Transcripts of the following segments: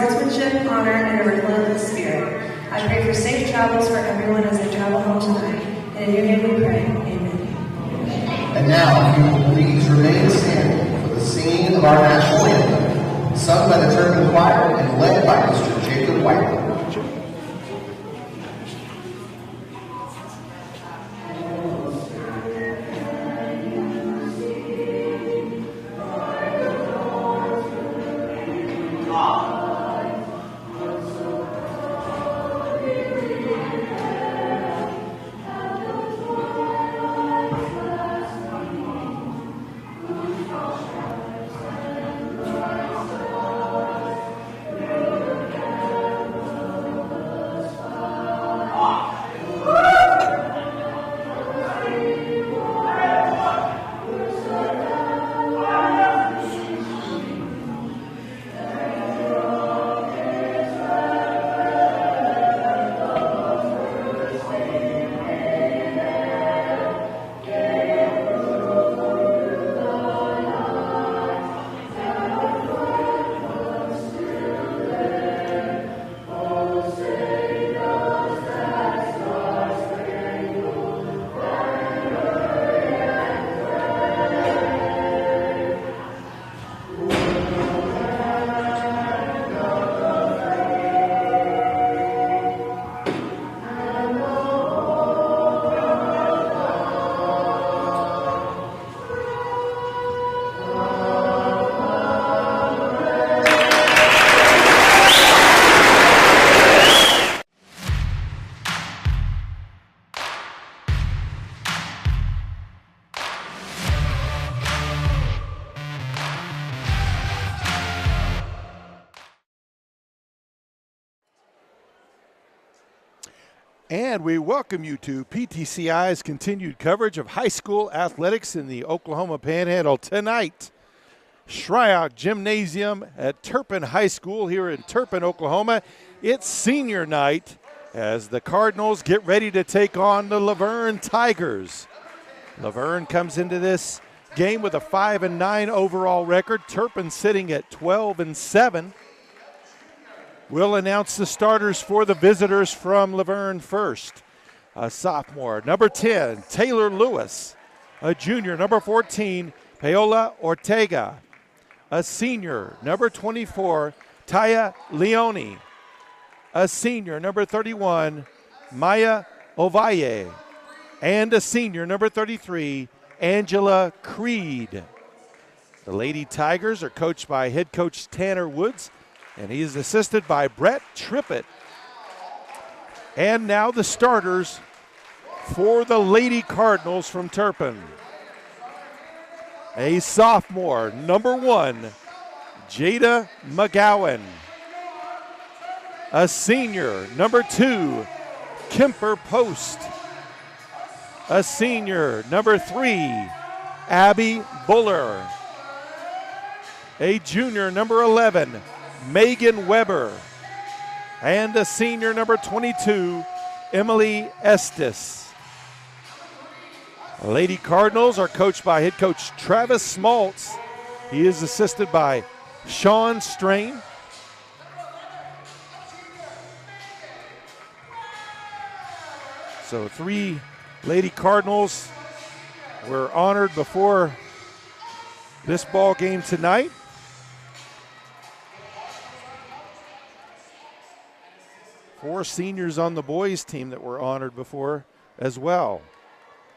sportsmanship, honor, and a relentless spirit. I pray for safe travels for everyone as they travel home tonight. And in your name we pray. Amen. And now, if you will please remain standing for the singing of our national anthem, sung by the Turpin Choir and led by Mr. Jacob White. And we welcome you to PTCI's continued coverage of high school athletics in the Oklahoma Panhandle tonight. Shryock Gymnasium at Turpin High School here in Turpin, Oklahoma. It's senior night as the Cardinals get ready to take on the Laverne Tigers. Laverne comes into this game with a 5-9 overall record. Turpin sitting at 12-7. We'll announce the starters for the visitors from Laverne first. A sophomore, number 10, Taylor Lewis. A junior, number 14, Paola Ortega. A senior, number 24, Taya Leone. A senior, number 31, Maya Ovalle. And a senior, number 33, Angela Creed. The Lady Tigers are coached by head coach Tanner Woods, and he is assisted by Brett Trippett. And now the starters for the Lady Cardinals from Turpin. A sophomore, number 1, Jada McGowan. A senior, number 2, Kemper Post. A senior, number 3, Abby Buller. A junior, number 11, Megan Weber. And a senior, number 22, Emily Estes. The Lady Cardinals are coached by head coach Travis Smaltz. He is assisted by Sean Strain. So 3 Lady Cardinals were honored before this ball game tonight. Four seniors on the boys team that were honored before as well.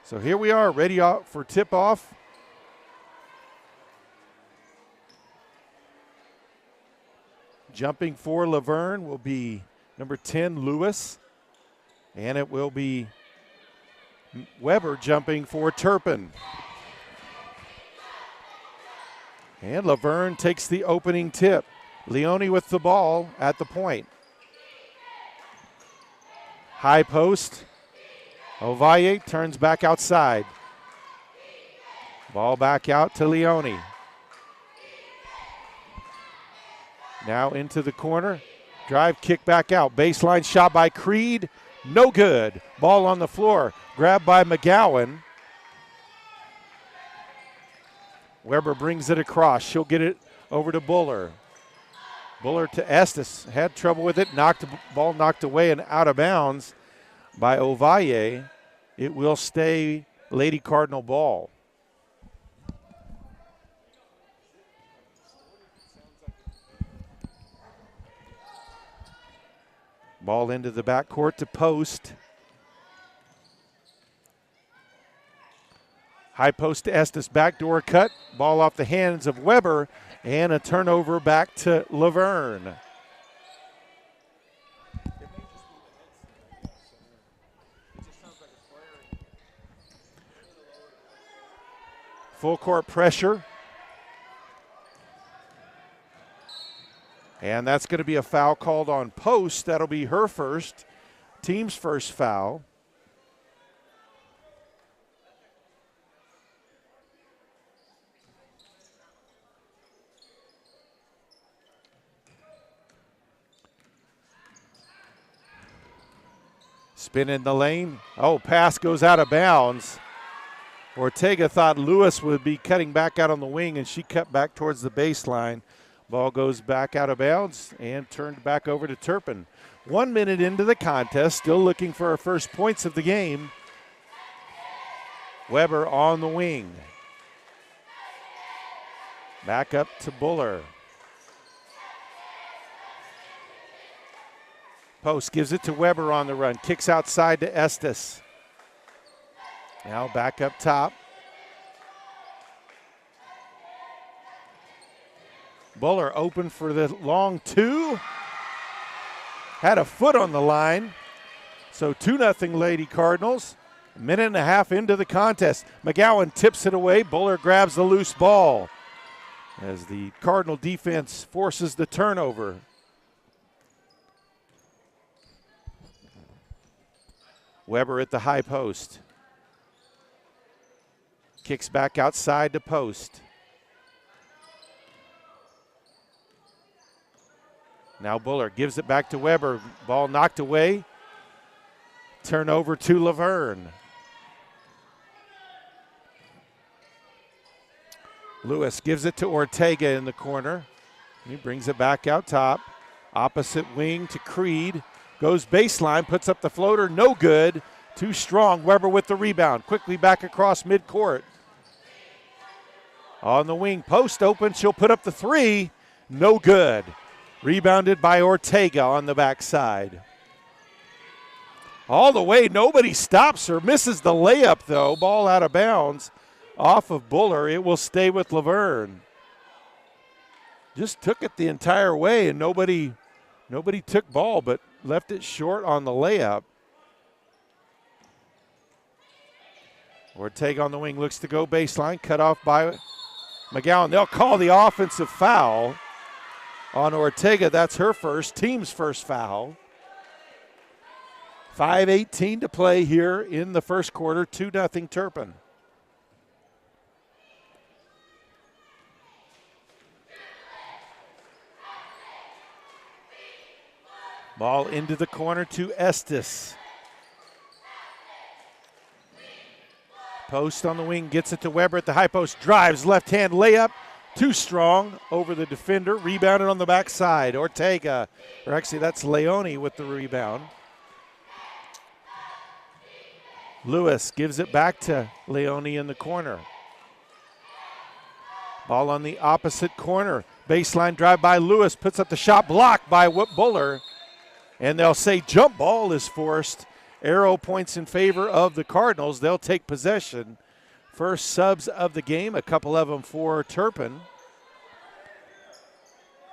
So here we are, ready out for tip-off. Jumping for Laverne will be number 10, Lewis. And it will be Weber jumping for Turpin. And Laverne takes the opening tip. Leone with the ball at the point. High post. Ovalle turns back outside. Ball back out to Leone. Now into the corner. Drive, kick back out. Baseline shot by Creed. No good. Ball on the floor. Grabbed by McGowan. Weber brings it across. She'll get it over to Buller. Buller to Estes. Had trouble with it. Ball knocked away and out of bounds by Ovalle. It will stay Lady Cardinal ball. Ball into the backcourt to Post. High post to Estes, backdoor cut. Ball off the hands of Weber, and a turnover back to Laverne. Full court pressure. And that's going to be a foul called on Post. That'll be her first, team's first foul. Spin in the lane. Oh, pass goes out of bounds. Ortega thought Lewis would be cutting back out on the wing, and she cut back towards the baseline. Ball goes back out of bounds and turned back over to Turpin. 1 minute into the contest, still looking for our first points of the game. Weber on the wing. Back up to Buller. Post gives it to Weber on the run. Kicks outside to Estes. Now back up top. Buller open for the long two. Had a foot on the line. So 2-0 Lady Cardinals. A minute and a half into the contest. McGowan tips it away. Buller grabs the loose ball as the Cardinal defense forces the turnover. Weber at the high post. Kicks back outside to Post. Now Buller gives it back to Weber. Ball knocked away. Turnover to Laverne. Lewis gives it to Ortega in the corner. He brings it back out top. Opposite wing to Creed. Goes baseline, puts up the floater, no good. Too strong. Weber with the rebound. Quickly back across midcourt. On the wing, Post open. She'll put up the three. No good. Rebounded by Ortega on the backside. All the way, nobody stops her. Misses the layup, though. Ball out of bounds off of Buller. It will stay with Laverne. Just took it the entire way, and nobody took ball, but left it short on the layup. Ortega on the wing looks to go baseline, cut off by McGowan. They'll call the offensive foul on Ortega. That's her first, team's first foul. 5:18 to play here in the first quarter, 2-0 Turpin. Ball into the corner to Estes. Post on the wing, gets it to Weber at the high post, drives, left-hand layup, too strong over the defender, rebounded on the backside. Ortega, or actually that's Leone with the rebound. Lewis gives it back to Leone in the corner. Ball on the opposite corner, baseline drive by Lewis, puts up the shot, blocked by Buller. And they'll say jump ball is forced. Arrow points in favor of the Cardinals. They'll take possession. First subs of the game, a couple of them for Turpin.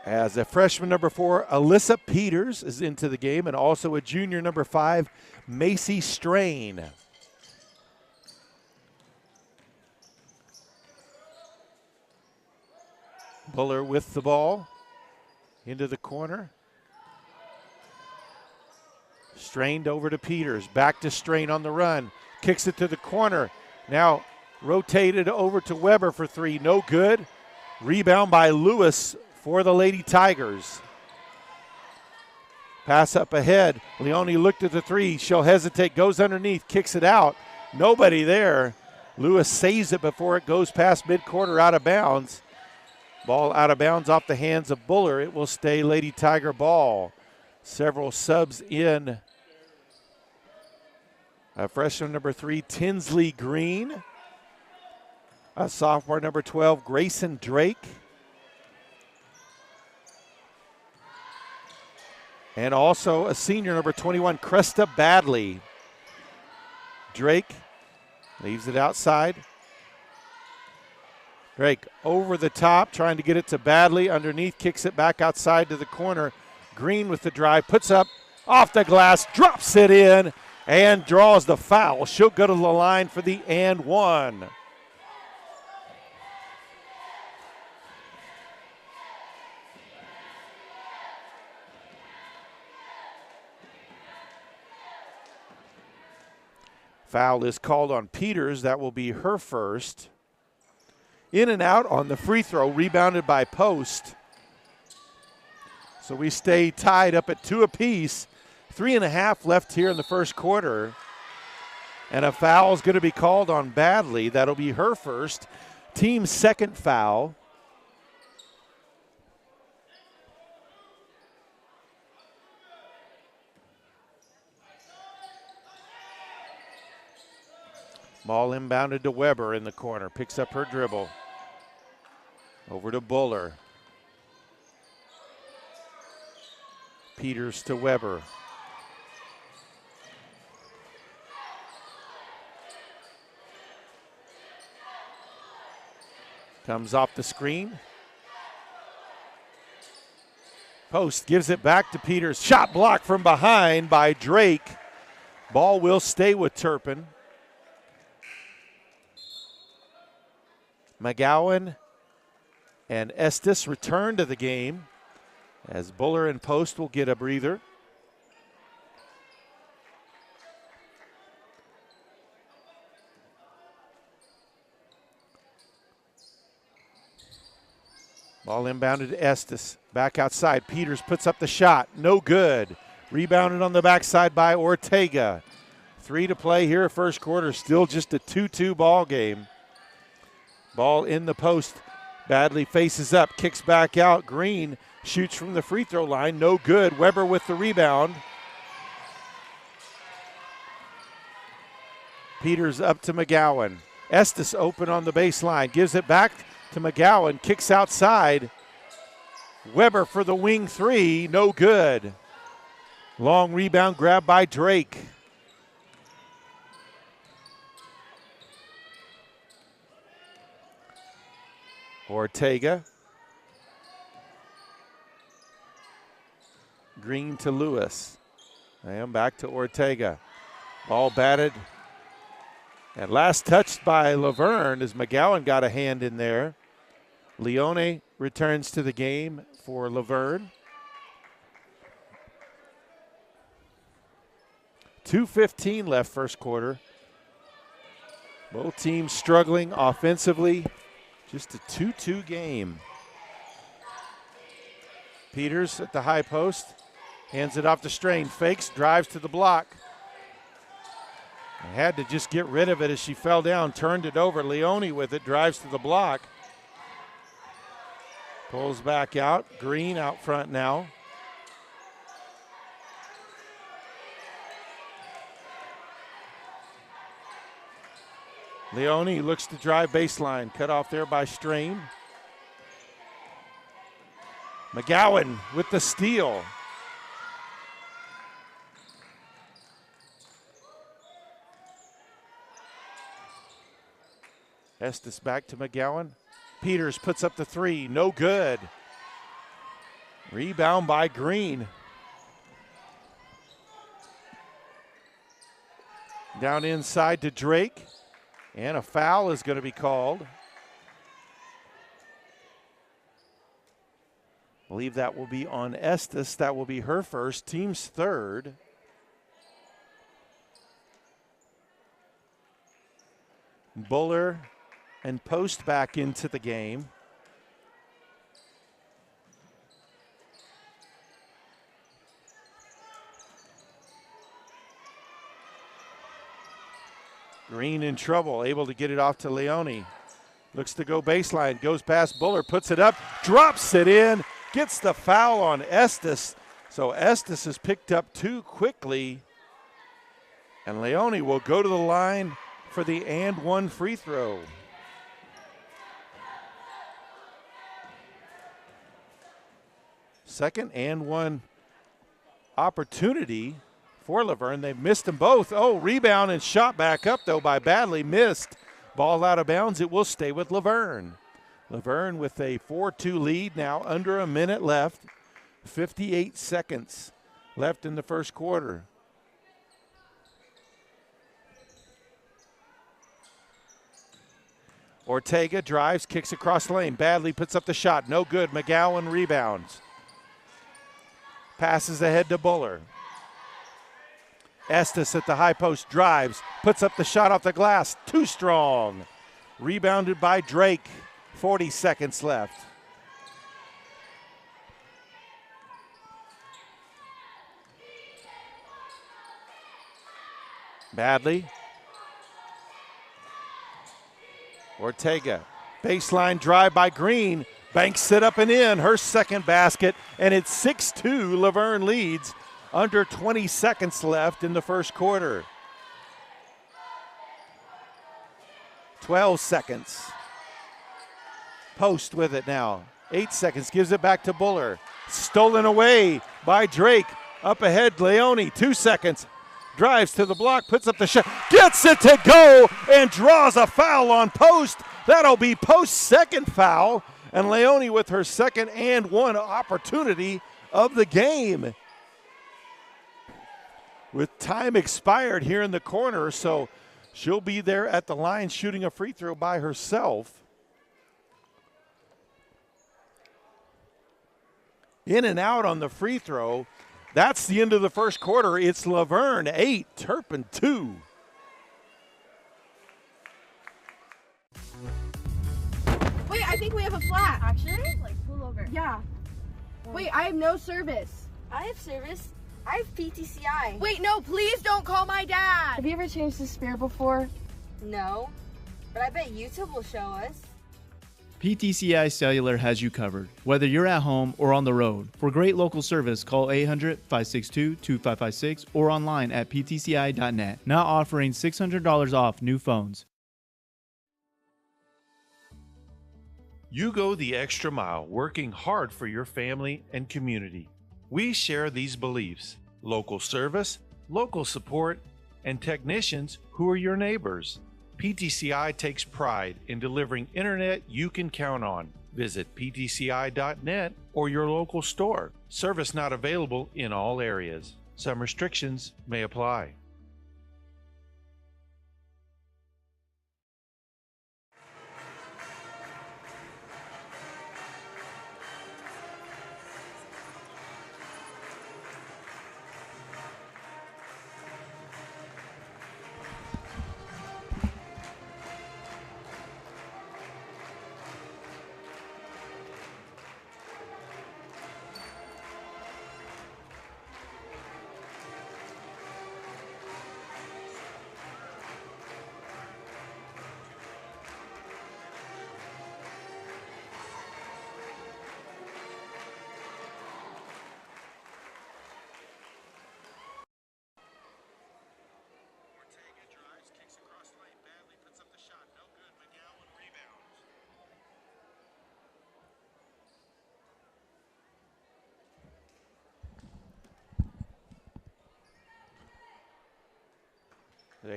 As a freshman number 4, Alyssa Peters is into the game, and also a junior number 5, Macy Strain. Buller with the ball into the corner. Strained over to Peters, back to Strain on the run, kicks it to the corner. Now rotated over to Weber for three, no good. Rebound by Lewis for the Lady Tigers. Pass up ahead, Leone looked at the three, she'll hesitate, goes underneath, kicks it out. Nobody there. Lewis saves it before it goes past midcourt or out of bounds. Ball out of bounds off the hands of Buller. It will stay Lady Tiger ball. Several subs in. Freshman number 3, Tinsley Green. Sophomore number 12, Grayson Drake. And also a senior number 21, Cresta Badley. Drake leaves it outside. Drake over the top, trying to get it to Badley. Underneath, kicks it back outside to the corner. Green with the drive, puts up off the glass, drops it in, and draws the foul. She'll go to the line for the and one. Foul is called on Peters. That will be her first. In and out on the free throw, rebounded by Post. So we stay tied up at 2 apiece. 3.5 left here in the first quarter. And a foul is going to be called on Badley. That'll be her first. Team's second foul. Ball inbounded to Weber in the corner. Picks up her dribble. Over to Buller. Peters to Weber. Comes off the screen. Post gives it back to Peters. Shot blocked from behind by Drake. Ball will stay with Turpin. McGowan and Estes return to the game as Buller and Post will get a breather. Ball inbounded to Estes. Back outside. Peters puts up the shot. No good. Rebounded on the backside by Ortega. 3 to play here, first quarter. Still just a 2-2 ball game. Ball in the post. Badley faces up, kicks back out. Green shoots from the free throw line. No good. Weber with the rebound. Peters up to McGowan. Estes open on the baseline. Gives it back to McGowan. Kicks outside. Weber for the wing 3. No good. Long rebound grab by Drake. Ortega. Green to Lewis. And back to Ortega. Ball batted. And last touched by Laverne as McGowan got a hand in there. Leone returns to the game for Laverne. 2:15 left first quarter. Both teams struggling offensively. Just a 2-2 game. Peters at the high post. Hands it off to Strain. Fakes, drives to the block. Had to just get rid of it as she fell down. Turned it over. Leone with it. Drives to the block. Pulls back out. Green out front now. Leone looks to drive baseline. Cut off there by Strain. McGowan with the steal. Estes back to McGowan. Peters puts up the 3. No good. Rebound by Green. Down inside to Drake. And a foul is going to be called. I believe that will be on Estes. That will be her first, team's third. Buller and Post back into the game. Green in trouble, able to get it off to Leone. Looks to go baseline, goes past Buller, puts it up, drops it in, gets the foul on Estes. So Estes is picked up too quickly, and Leone will go to the line for the and one free throw. Second and one opportunity for Laverne. They've missed them both. Oh, rebound and shot back up, though, by Badley. Missed. Ball out of bounds. It will stay with Laverne. Laverne with a 4-2 lead now, under a minute left. 58 seconds left in the first quarter. Ortega drives, kicks across the lane. Badley puts up the shot. No good. McGowan rebounds. Passes ahead to Buller. Estes at the high post drives, puts up the shot off the glass. Too strong. Rebounded by Drake. 40 seconds left. Badley. Ortega. Baseline drive by Green. Banks it up and in. Her second basket. And it's 6-2. Laverne leads. Under 20 seconds left in the first quarter. 12 seconds. Post with it now. 8 seconds. Gives it back to Buller. Stolen away by Drake. Up ahead, Leone. 2 seconds. Drives to the block. Puts up the shot. Gets it to go and draws a foul on Post. That'll be Post's second foul. And Leone with her second and one opportunity of the game. With time expired here in the corner, so she'll be there at the line shooting a free throw by herself. In and out on the free throw. That's the end of the first quarter. It's Laverne 8, Turpin 2. Wait, I think we have a flat. Actually? Like, pull over. Yeah. Wait, I have no service. I have service. I have PTCI. Wait, no, please don't call my dad. Have you ever changed the spare before? No, but I bet YouTube will show us. PTCI Cellular has you covered, whether you're at home or on the road. For great local service, call 800-562-2556 or online at ptci.net. Now offering $600 off new phones. You go the extra mile, working hard for your family and community. We share these beliefs: local service, local support, and technicians who are your neighbors. PTCI takes pride in delivering internet you can count on. Visit ptci.net or your local store. Service not available in all areas. Some restrictions may apply.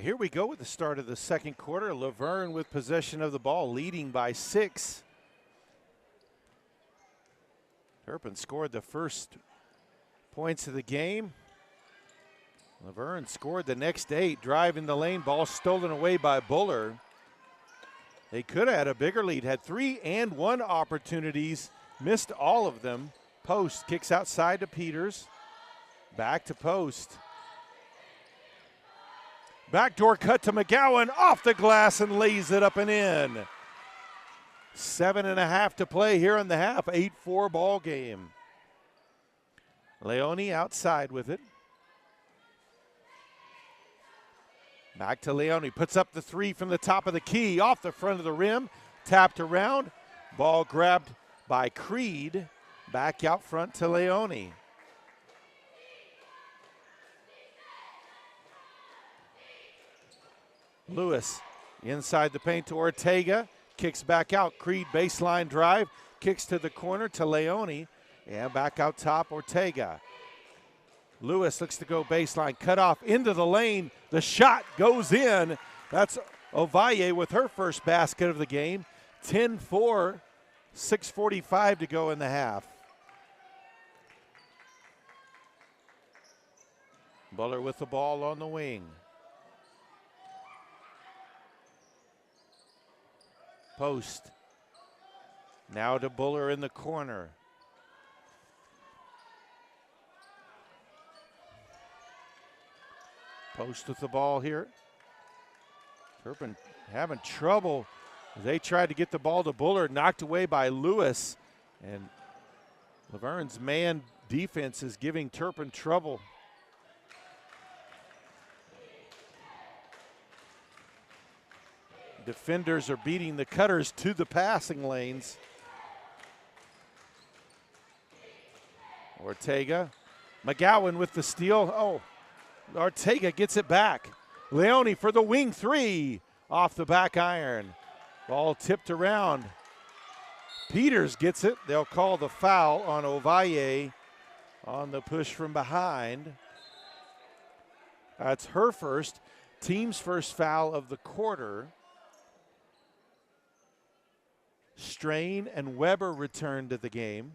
Here we go with the start of the second quarter. Laverne with possession of the ball, leading by 6. Turpin scored the first points of the game. Laverne scored the next 8, driving the lane, ball stolen away by Buller. They could have had a bigger lead, had 3 and 1 opportunities, missed all of them. Post kicks outside to Peters, back to Post. Backdoor cut to McGowan, off the glass and lays it up and in. 7.5 to play here in the half, 8-4 ball game. Leone outside with it. Back to Leone, puts up the 3 from the top of the key, off the front of the rim. tapped around. Ball grabbed by Creed. Back out front to Leone. Lewis inside the paint to Ortega. Kicks back out. Creed baseline drive. Kicks to the corner to Leone. And back out top, Ortega. Lewis looks to go baseline. Cut off into the lane. The shot goes in. That's Ovalle with her first basket of the game. 10-4. 6:45 to go in the half. Buller with the ball on the wing. Post. Now to Buller in the corner. Post with the ball here. Turpin having trouble. They tried to get the ball to Buller, knocked away by Lewis. And Laverne's man defense is giving Turpin trouble. Defenders are beating the cutters to the passing lanes. Ortega. McGowan with the steal. Oh, Ortega gets it back. Leone for the wing three. Off the back iron. Ball tipped around. Peters gets it. They'll call the foul on Ovalle on the push from behind. That's her first. Team's first foul of the quarter. Strain and Weber return to the game.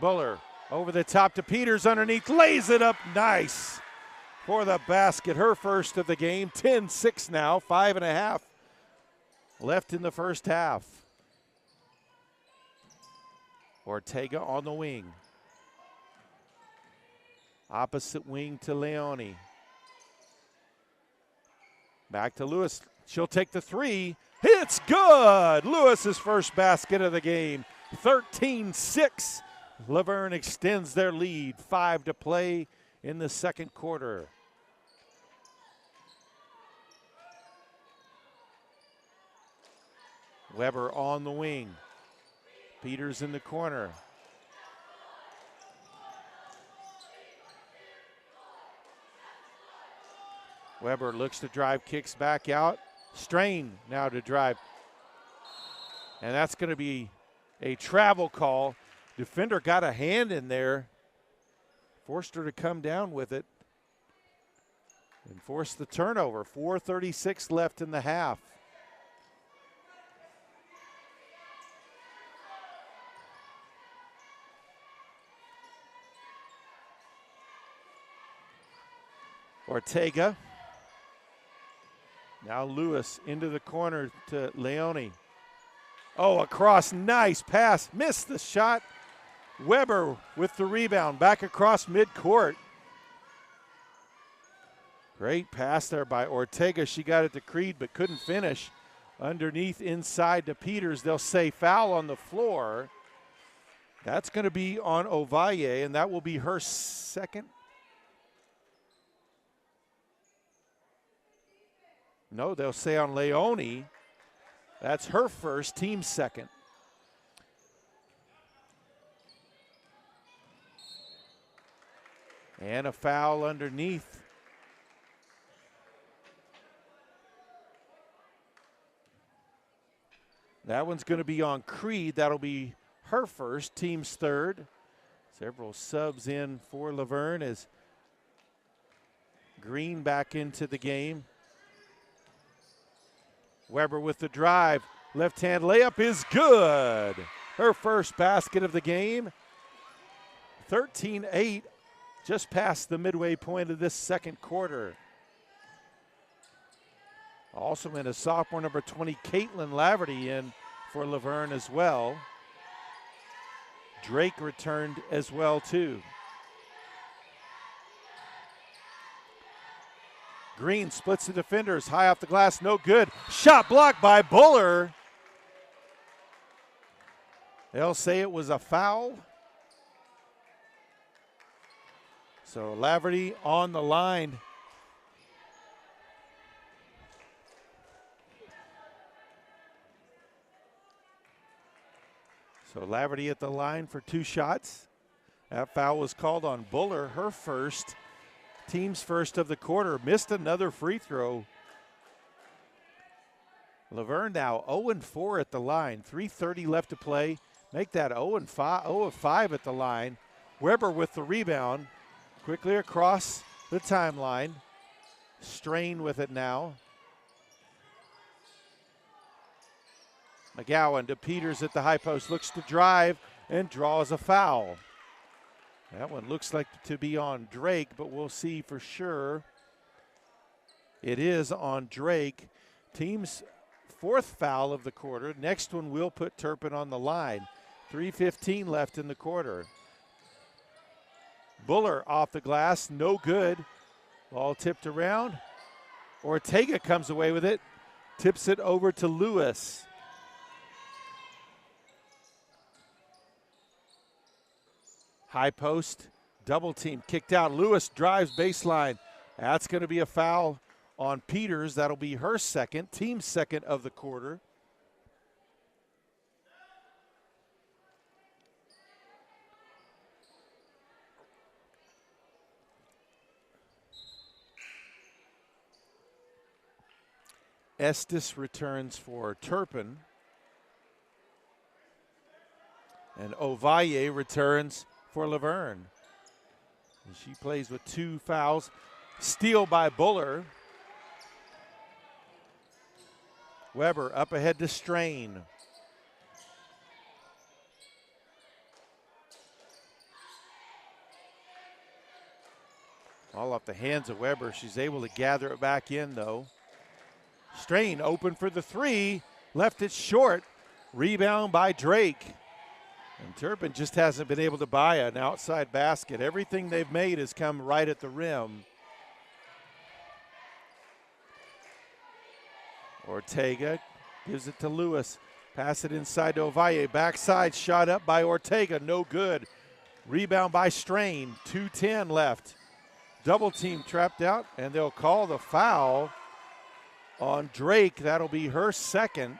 Buller over the top to Peters underneath, lays it up nice for the basket. Her first of the game. 10-6 now, 5.5 left in the first half. Ortega on the wing. Opposite wing to Leone. Back to Lewis. She'll take the three. It's good. Lewis's first basket of the game. 13-6. Laverne extends their lead. 5 to play in the second quarter. Weber on the wing. Peters in the corner. Weber looks to drive, kicks back out. Strain now to drive. And that's going to be a travel call. Defender got a hand in there. Forced her to come down with it. And forced the turnover. 4:36 left in the half. Ortega. Now Lewis into the corner to Leone. Oh, across, nice pass. Missed the shot. Weber with the rebound. Back across midcourt. Great pass there by Ortega. She got it to Creed but couldn't finish. Underneath inside to Peters. They'll say foul on the floor. That's going to be on Ovalle, and that will be her second. No, they'll say on Leone. That's her first, team second. And a foul underneath. That one's going to be on Creed. That'll be her first, team's third. Several subs in for Laverne as Green back into the game. Weber with the drive. Left-hand layup is good. Her first basket of the game. 13-8, just past the midway point of this second quarter. Also in a sophomore, number 20, Caitlin Laverty in for Laverne as well. Drake returned as well too. Green splits the defenders, high off the glass, no good. Shot blocked by Buller. They'll say it was a foul. So Laverne on the line. So Laverne at the line for 2 shots. That foul was called on Buller, her first, team's first of the quarter. Missed another free throw. Laverne now 0-4 at the line. 3:30 left to play. Make that 0-5 at the line. Weber with the rebound. Quickly across the timeline. Strain with it now. McGowan to Peters at the high post. Looks to drive and draws a foul. That one looks like to be on Drake, but we'll see for sure. It is on Drake. Team's 4th foul of the quarter. Next one will put Turpin on the line. 3:15 left in the quarter. Buller off the glass, no good. Ball tipped around. Ortega comes away with it. Tips it over to Lewis. High post, double team, kicked out. Lewis drives baseline. That's going to be a foul on Peters. That'll be her second, team's second of the quarter. Estes returns for Turpin. And Ovalle returns for Laverne. And she plays with 2 fouls. Steal by Buller. Weber up ahead to Strain. All off the hands of Weber. She's able to gather it back in, though. Strain open for the 3. Left it short. Rebound by Drake. And Turpin just hasn't been able to buy an outside basket. Everything they've made has come right at the rim. Ortega gives it to Lewis. Pass it inside to Ovalle. Backside shot up by Ortega. No good. Rebound by Strain. 2:10 left. Double team trapped out, and they'll call the foul on Drake. That'll be her second.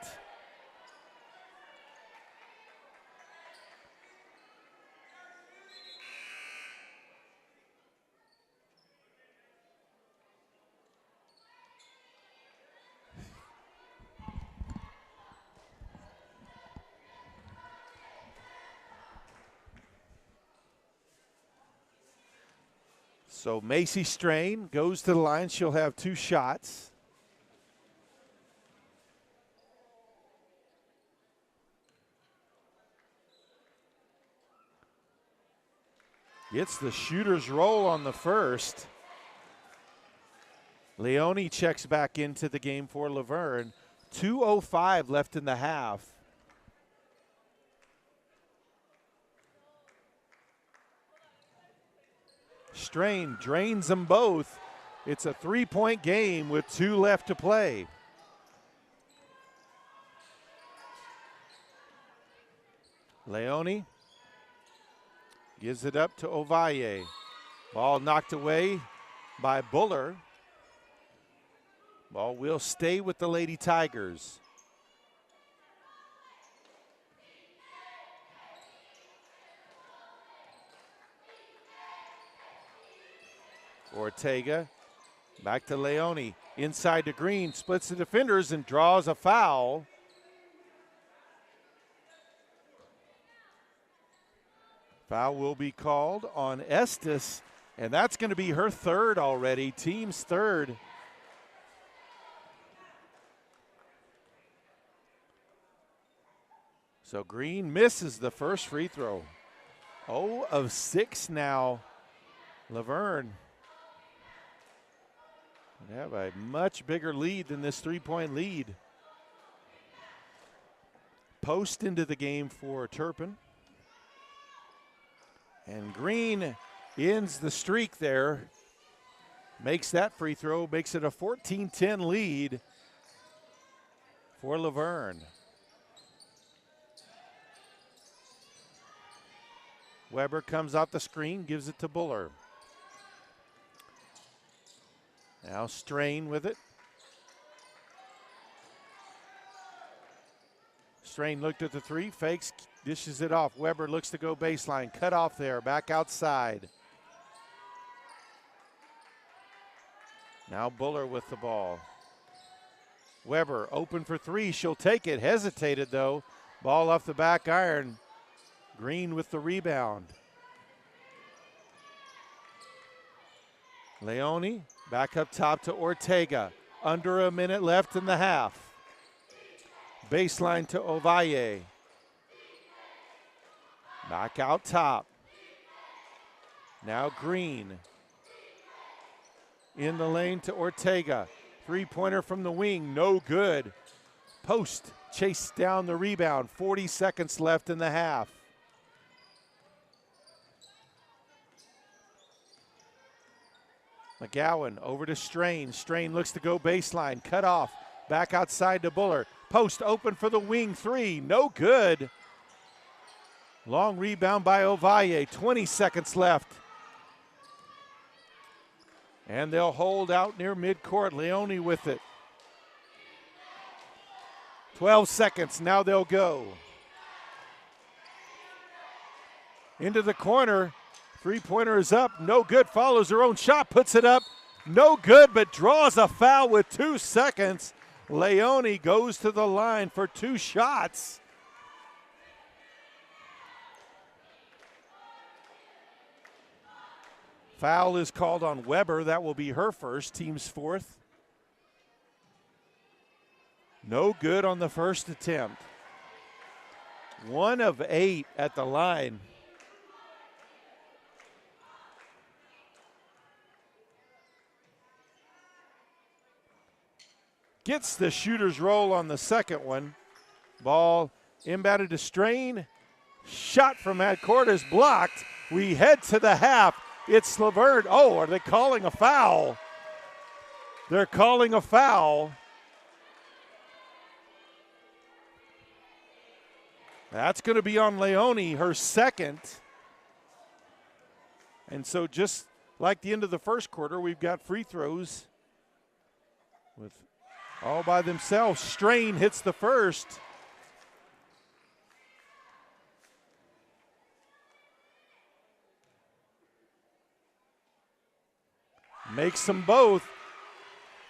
So Macy Strain goes to the line. She'll have 2 shots. Gets the shooter's roll on the first. Leone checks back into the game for Laverne. 2:05 left in the half. Strain drains them both. It's a 3-point game with 2 left to play. Leone gives it up to Ovalle. Ball knocked away by Buller. Ball will stay with the Lady Tigers. Ortega back to Leone. Inside to Green, splits the defenders and draws a foul. Foul will be called on Estes, and that's going to be her third already, team's third. So Green misses the first free throw. 0 of 6 now. Laverne would have a much bigger lead than this 3-point lead. Post into the game for Turpin. And Green ends the streak there. Makes that free throw, makes it a 14-10 lead for Laverne. Weber comes out the screen, gives it to Buller. Now Strain with it. Strain looked at the three, fakes, dishes it off. Weber looks to go baseline, cut off there, back outside. Now Buller with the ball. Weber open for three, she'll take it, hesitated though. Ball off the back iron. Green with the rebound. Leone back up top to Ortega. Under a minute left in the half. Baseline to Ovalle. Back out top. Now Green. In the lane to Ortega. Three-pointer from the wing, no good. Post chased down the rebound. 40 seconds left in the half. McGowan over to Strain. Strain looks to go baseline, cut off. Back outside to Buller. Post open for the wing three, no good. Long rebound by Ovalle, 20 seconds left. And they'll hold out near midcourt. Leone with it. 12 seconds, now they'll go. Into the corner. Three-pointer is up, no good. Follows her own shot, puts it up. No good, but draws a foul with 2 seconds. Leone goes to the line for 2 shots. Foul is called on Weber. That will be her first, team's fourth. No good on the first attempt. 1 of 8 at the line. Gets the shooter's roll on the second one. Ball inbounded to Strain. Shot from midcourt is blocked. We head to the half. It's Laverne. Oh, are they calling a foul? They're calling a foul. That's going to be on Leone, her second. And so just like the end of the first quarter, we've got free throws with all by themselves. Strain hits the first. Makes them both.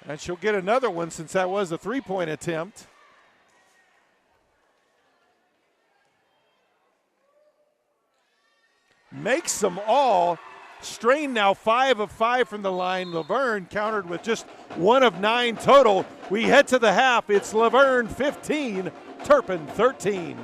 And she'll get another one since that was a three-point attempt. Makes them all. Strain now 5 of 5 from the line. Laverne countered with just 1 of 9 total. We head to the half. It's Laverne 15, Turpin 13.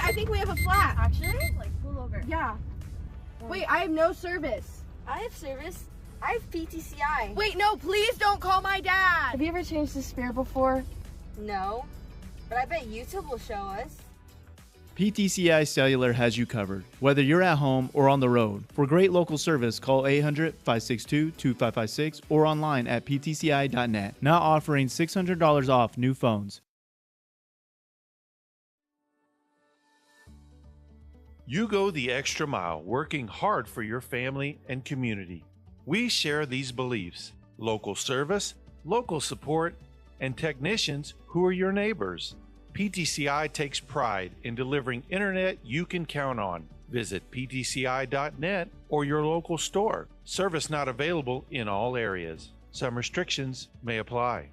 I think we have a flat. Actually? Like, pull over. Yeah. Wait, I have no service. I have service. I have PTCI. Wait, no, please don't call my dad. Have you ever changed the spare before? No, but I bet YouTube will show us. PTCI Cellular has you covered, whether you're at home or on the road. For great local service, call 800-562-2556 or online at ptci.net. Now offering $600 off new phones. You go the extra mile, working hard for your family and community. We share these beliefs: local service, local support, and technicians who are your neighbors. PTCI takes pride in delivering internet you can count on. Visit ptci.net or your local store. Service not available in all areas. Some restrictions may apply.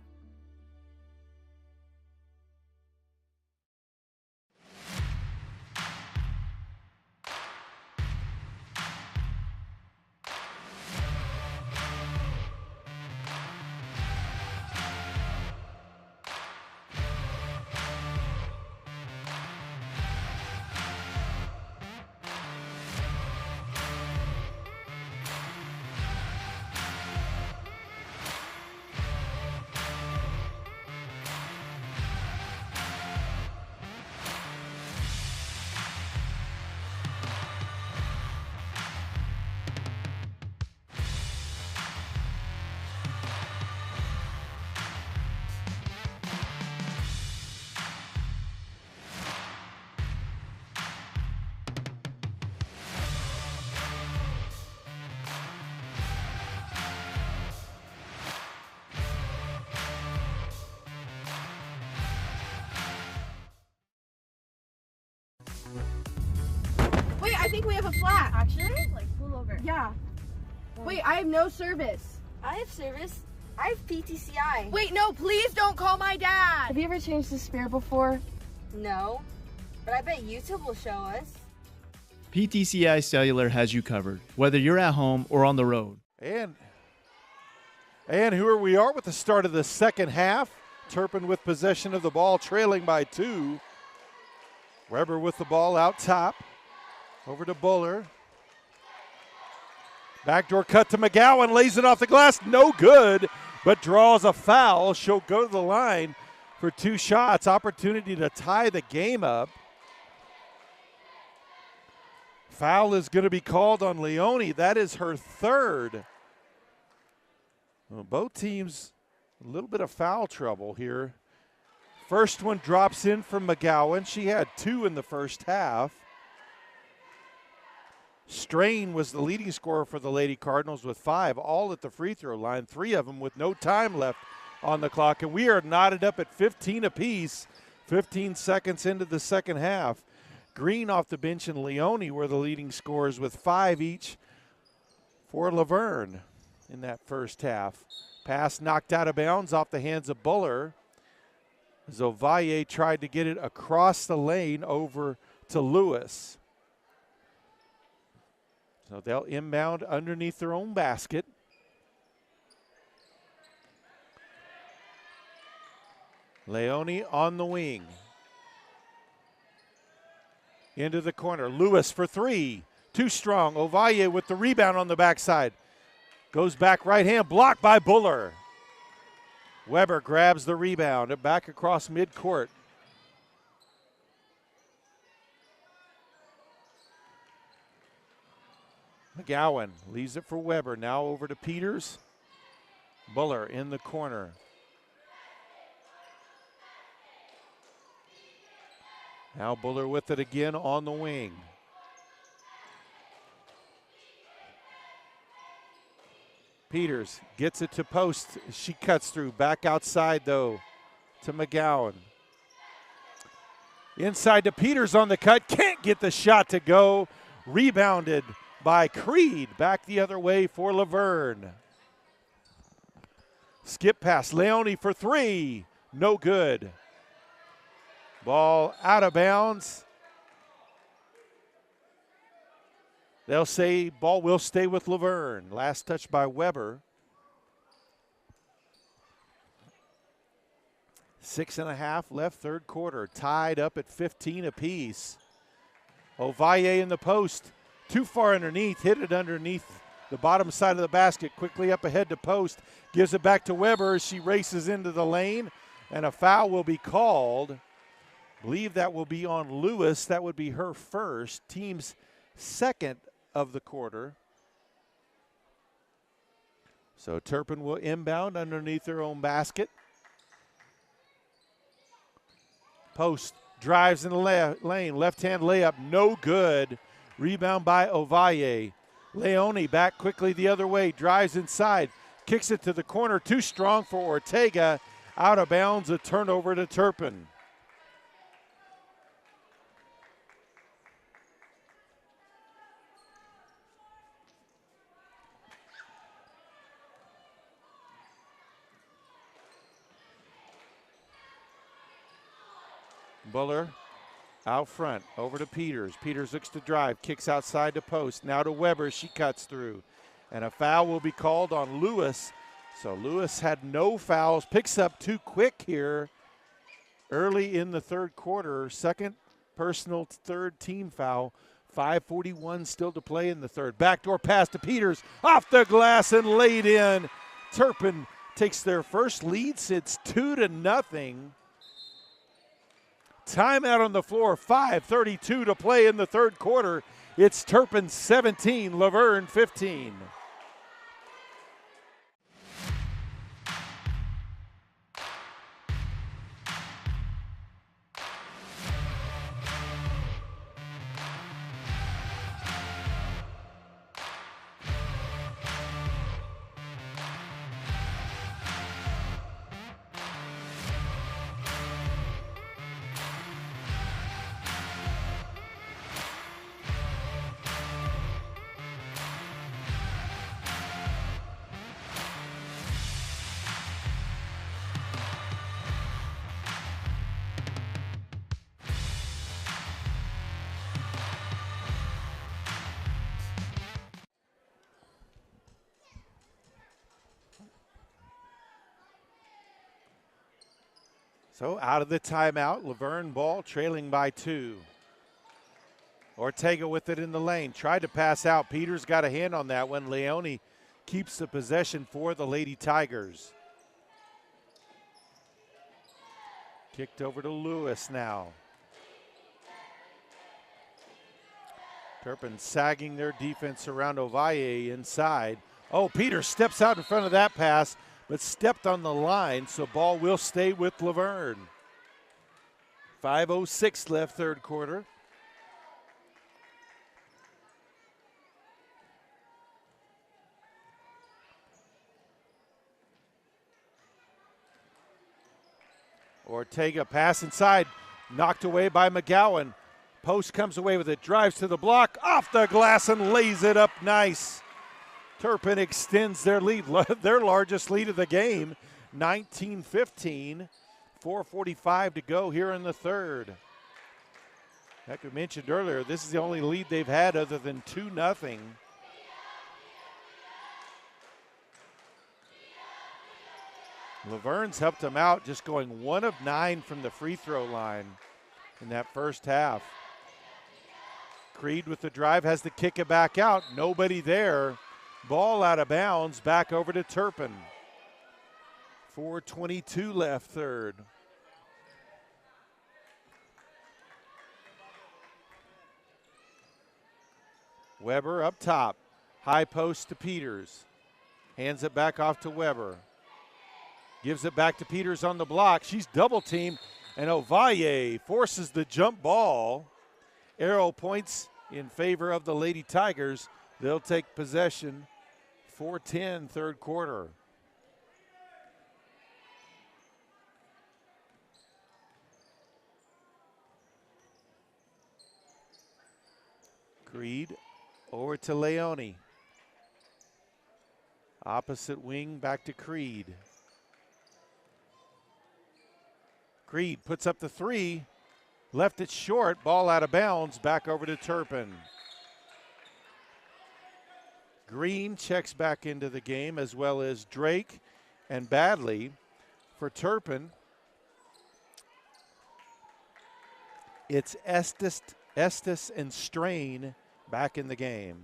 Wait, I think we have a flat. Actually? Like, pull over. Yeah. Wait, I have no service. I have service. I have PTCI. Wait, no, please don't call my dad. Have you ever changed the spare before? No, but I bet YouTube will show us. PTCI Cellular has you covered, whether you're at home or on the road. And here we are with the start of the second half. Turpin with possession of the ball, trailing by 2. Weber with the ball out top. Over to Buller. Backdoor cut to McGowan, lays it off the glass, no good, but draws a foul. She'll go to the line for 2 shots. Opportunity to tie the game up. Foul is going to be called on Leone. That is her 3rd. Well, both teams a little bit of foul trouble here. First one drops in from McGowan. She had 2 in the first half. Strain was the leading scorer for the Lady Cardinals with 5, all at the free throw line, 3 of them with no time left on the clock. And we are knotted up at 15 apiece, 15 seconds into the second half. Green off the bench and Leone were the leading scorers with 5 each for Laverne in that first half. Pass knocked out of bounds off the hands of Buller. Zovalle tried to get it across the lane over to Lewis. So they'll inbound underneath their own basket. Leone on the wing. Into the corner. Lewis for 3. Too strong. Ovalle with the rebound on the backside. Goes back right hand. Blocked by Buller. Weber grabs the rebound. Back across midcourt. McGowan leaves it for Weber. Now over to Peters. Buller in the corner. Now Buller with it again on the wing. Peters gets it to post. She cuts through. Back outside, though, to McGowan. Inside to Peters on the cut. Can't get the shot to go. Rebounded by Creed. Back the other way for Laverne. Skip pass. Leone for 3. No good. Ball out of bounds. They'll say ball will stay with Laverne. Last touch by Weber. 6.5 left, third quarter. Tied up at 15 apiece. Ovalle in the post. Too far underneath. Hit it underneath the bottom side of the basket. Quickly up ahead to post. Gives it back to Weber. She races into the lane. And a foul will be called. I believe that will be on Lewis. That would be her first. Team's second of the quarter. So Turpin will inbound underneath her own basket. Post drives in the lane. Left-hand layup, no good. Rebound by Ovalle. Leone back quickly the other way. Drives inside. Kicks it to the corner. Too strong for Ortega. Out of bounds, a turnover to Turpin. Buller out front, over to Peters. Peters looks to drive, kicks outside to post. Now to Weber, she cuts through. And a foul will be called on Lewis. So Lewis had no fouls, picks up too quick here early in the third quarter. Second personal, third team foul. 5:41 still to play in the third. Backdoor pass to Peters, off the glass and laid in. Turpin takes their first lead since 2-0. Timeout on the floor, 5:32 to play in the third quarter. It's Turpin 17, Laverne 15. So out of the timeout, Laverne ball trailing by 2. Ortega with it in the lane. Tried to pass out. Peters got a hand on that one. Leone keeps the possession for the Lady Tigers. Kicked over to Lewis now. Turpin sagging their defense around Ovalle inside. Oh, Peters steps out in front of that pass, but stepped on the line, so ball will stay with Laverne. 5:06 left third quarter. Ortega pass inside, knocked away by McGowan. Post comes away with it, drives to the block, off the glass and lays it up nice. Turpin extends their lead, their largest lead of the game, 19-15. 4:45 to go here in the third. Like we mentioned earlier, this is the only lead they've had other than 2-0. Laverne's helped them out, just going 1 of 9 from the free throw line in that first half. Creed with the drive has to kick it back out. Nobody there. Ball out of bounds, back over to Turpin. 4:22 left third. Weber up top. High post to Peters. Hands it back off to Weber. Gives it back to Peters on the block. She's double teamed, and Ovalle forces the jump ball. Arrow points in favor of the Lady Tigers. They'll take possession. 4:10 third quarter. Creed over to Leone. Opposite wing back to Creed. Creed puts up the three. Left it short. Ball out of bounds. Back over to Turpin. Green checks back into the game, as well as Drake and Badley. For Turpin, it's Estes Estes and Strain back in the game.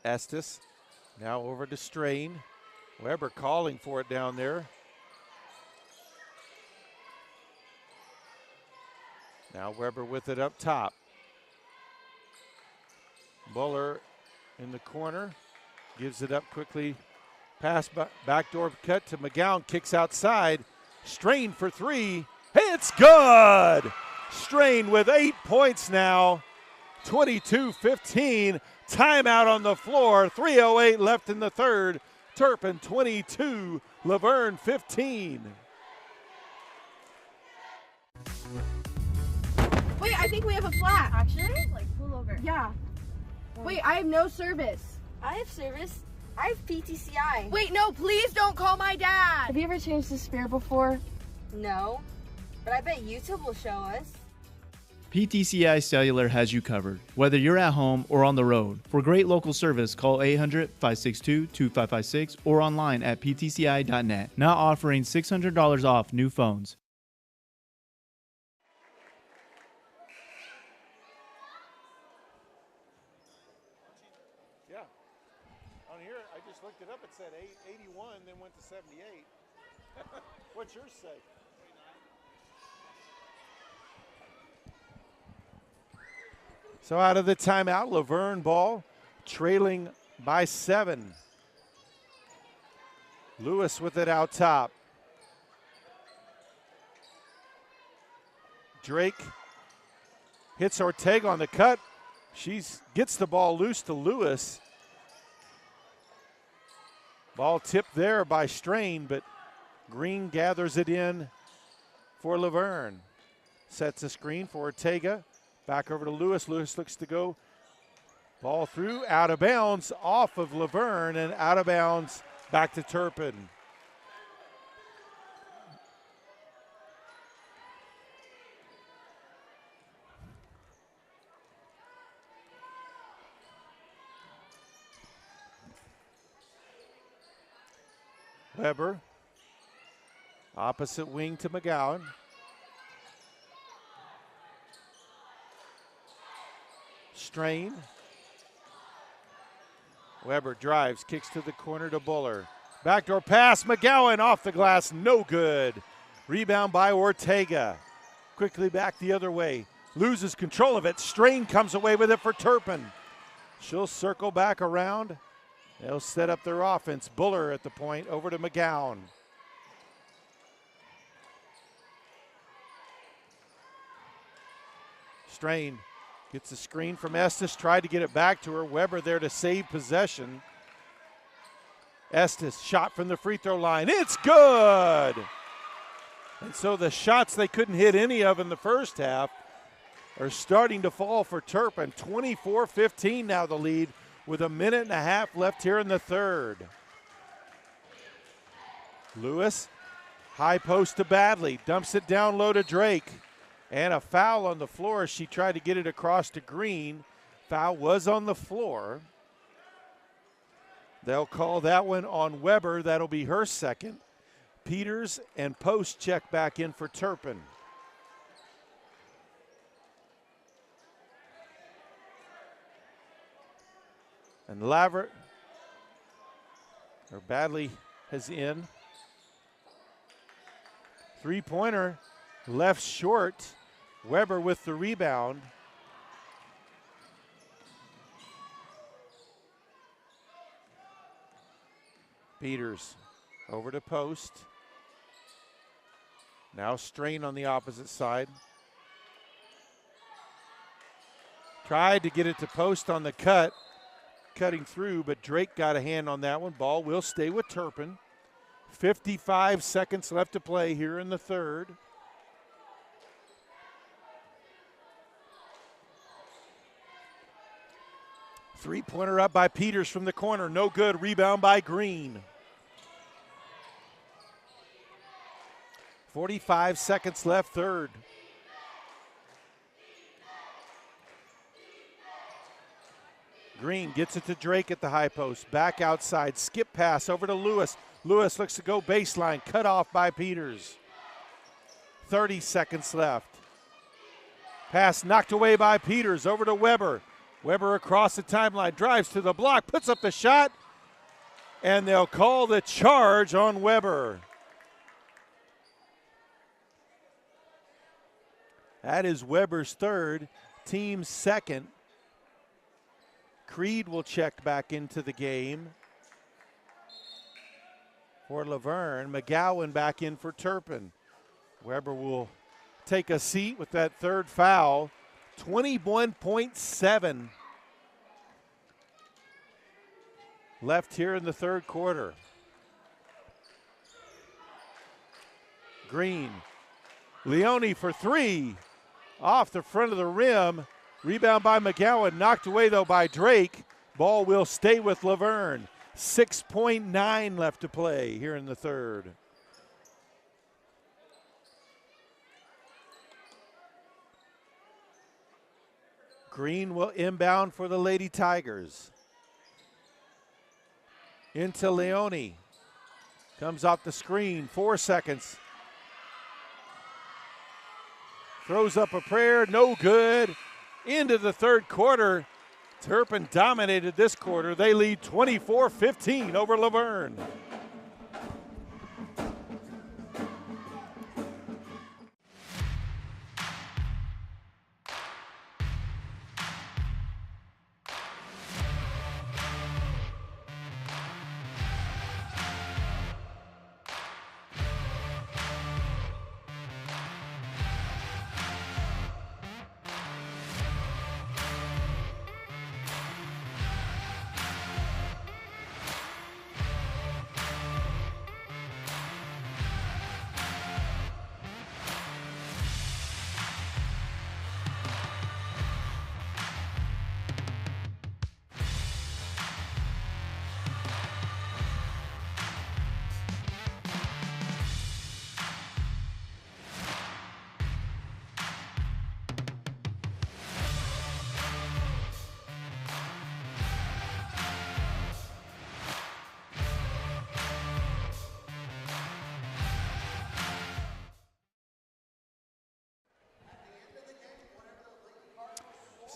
Estes now over to Strain. Weber calling for it down there. Now Weber with it up top. Buller in the corner, gives it up quickly. Pass backdoor cut to McGowan, kicks outside. Strain for three. Hey, it's good! Strain with 8 points now. 22-15. Timeout on the floor. 3:08 left in the third. Turpin 22, Laverne 15. Wait, I think we have a flat. Actually, like pull over. Yeah. Wait, I have no service. I have service. I have PTCI. Wait, no, please don't call my dad. Have you ever changed the spare before? No, but I bet YouTube will show us. PTCI Cellular has you covered, whether you're at home or on the road. For great local service, call 800-562-2556 or online at ptci.net. Now offering $600 off new phones. Yeah. On here, I just looked it up. It said 81, then went to 78. What's yours say? So out of the timeout, Laverne ball, trailing by 7. Lewis with it out top. Drake hits Ortega on the cut. She gets the ball loose to Lewis. Ball tipped there by Strain, but Green gathers it in for Laverne. Sets a screen for Ortega. Back over to Lewis. Lewis looks to go. Ball through, out of bounds, off of Laverne, and out of bounds back to Turpin. Weber, opposite wing to McGowan. Strain. Weber drives, kicks to the corner to Buller. Backdoor pass, McGowan off the glass, no good. Rebound by Ortega. Quickly back the other way. Loses control of it. Strain comes away with it for Turpin. She'll circle back around. They'll set up their offense. Buller at the point, over to McGowan. Strain gets the screen from Estes, tried to get it back to her. Weber there to save possession. Estes, shot from the free throw line. It's good! And so the shots they couldn't hit any of in the first half are starting to fall for Turpin. 24-15 now the lead with 1.5 minutes left here in the third. Lewis, high post to Badley, dumps it down low to Drake. And a foul on the floor. She tried to get it across to Green. Foul was on the floor. They'll call that one on Weber. That'll be her second. Peters and Post check back in for Turpin. And Badley has in. Three-pointer left short. Weber with the rebound. Peters over to Post. Now Strain on the opposite side. Tried to get it to Post on the cut. Cutting through, but Drake got a hand on that one. Ball will stay with Turpin. 55 seconds left to play here in the third. Three-pointer up by Peters from the corner. No good. Rebound by Green. 45 seconds left, third. Green gets it to Drake at the high post. Back outside, skip pass over to Lewis. Lewis looks to go baseline, cut off by Peters. 30 seconds left. Pass knocked away by Peters over to Weber. Weber across the timeline, drives to the block, puts up the shot, and they'll call the charge on Weber. That is Weber's third, team's second. Creed will check back into the game for Laverne. McGowan back in for Turpin. Weber will take a seat with that third foul. 21.7 left here in the third quarter. Green. Leone for three. Off the front of the rim. Rebound by McGowan. Knocked away, though, by Drake. Ball will stay with Laverne. 6.9 left to play here in the third. Green will inbound for the Lady Tigers. Into Leone. Comes off the screen, 4 seconds. Throws up a prayer, no good. Into the third quarter. Turpin dominated this quarter. They lead 24-15 over Laverne.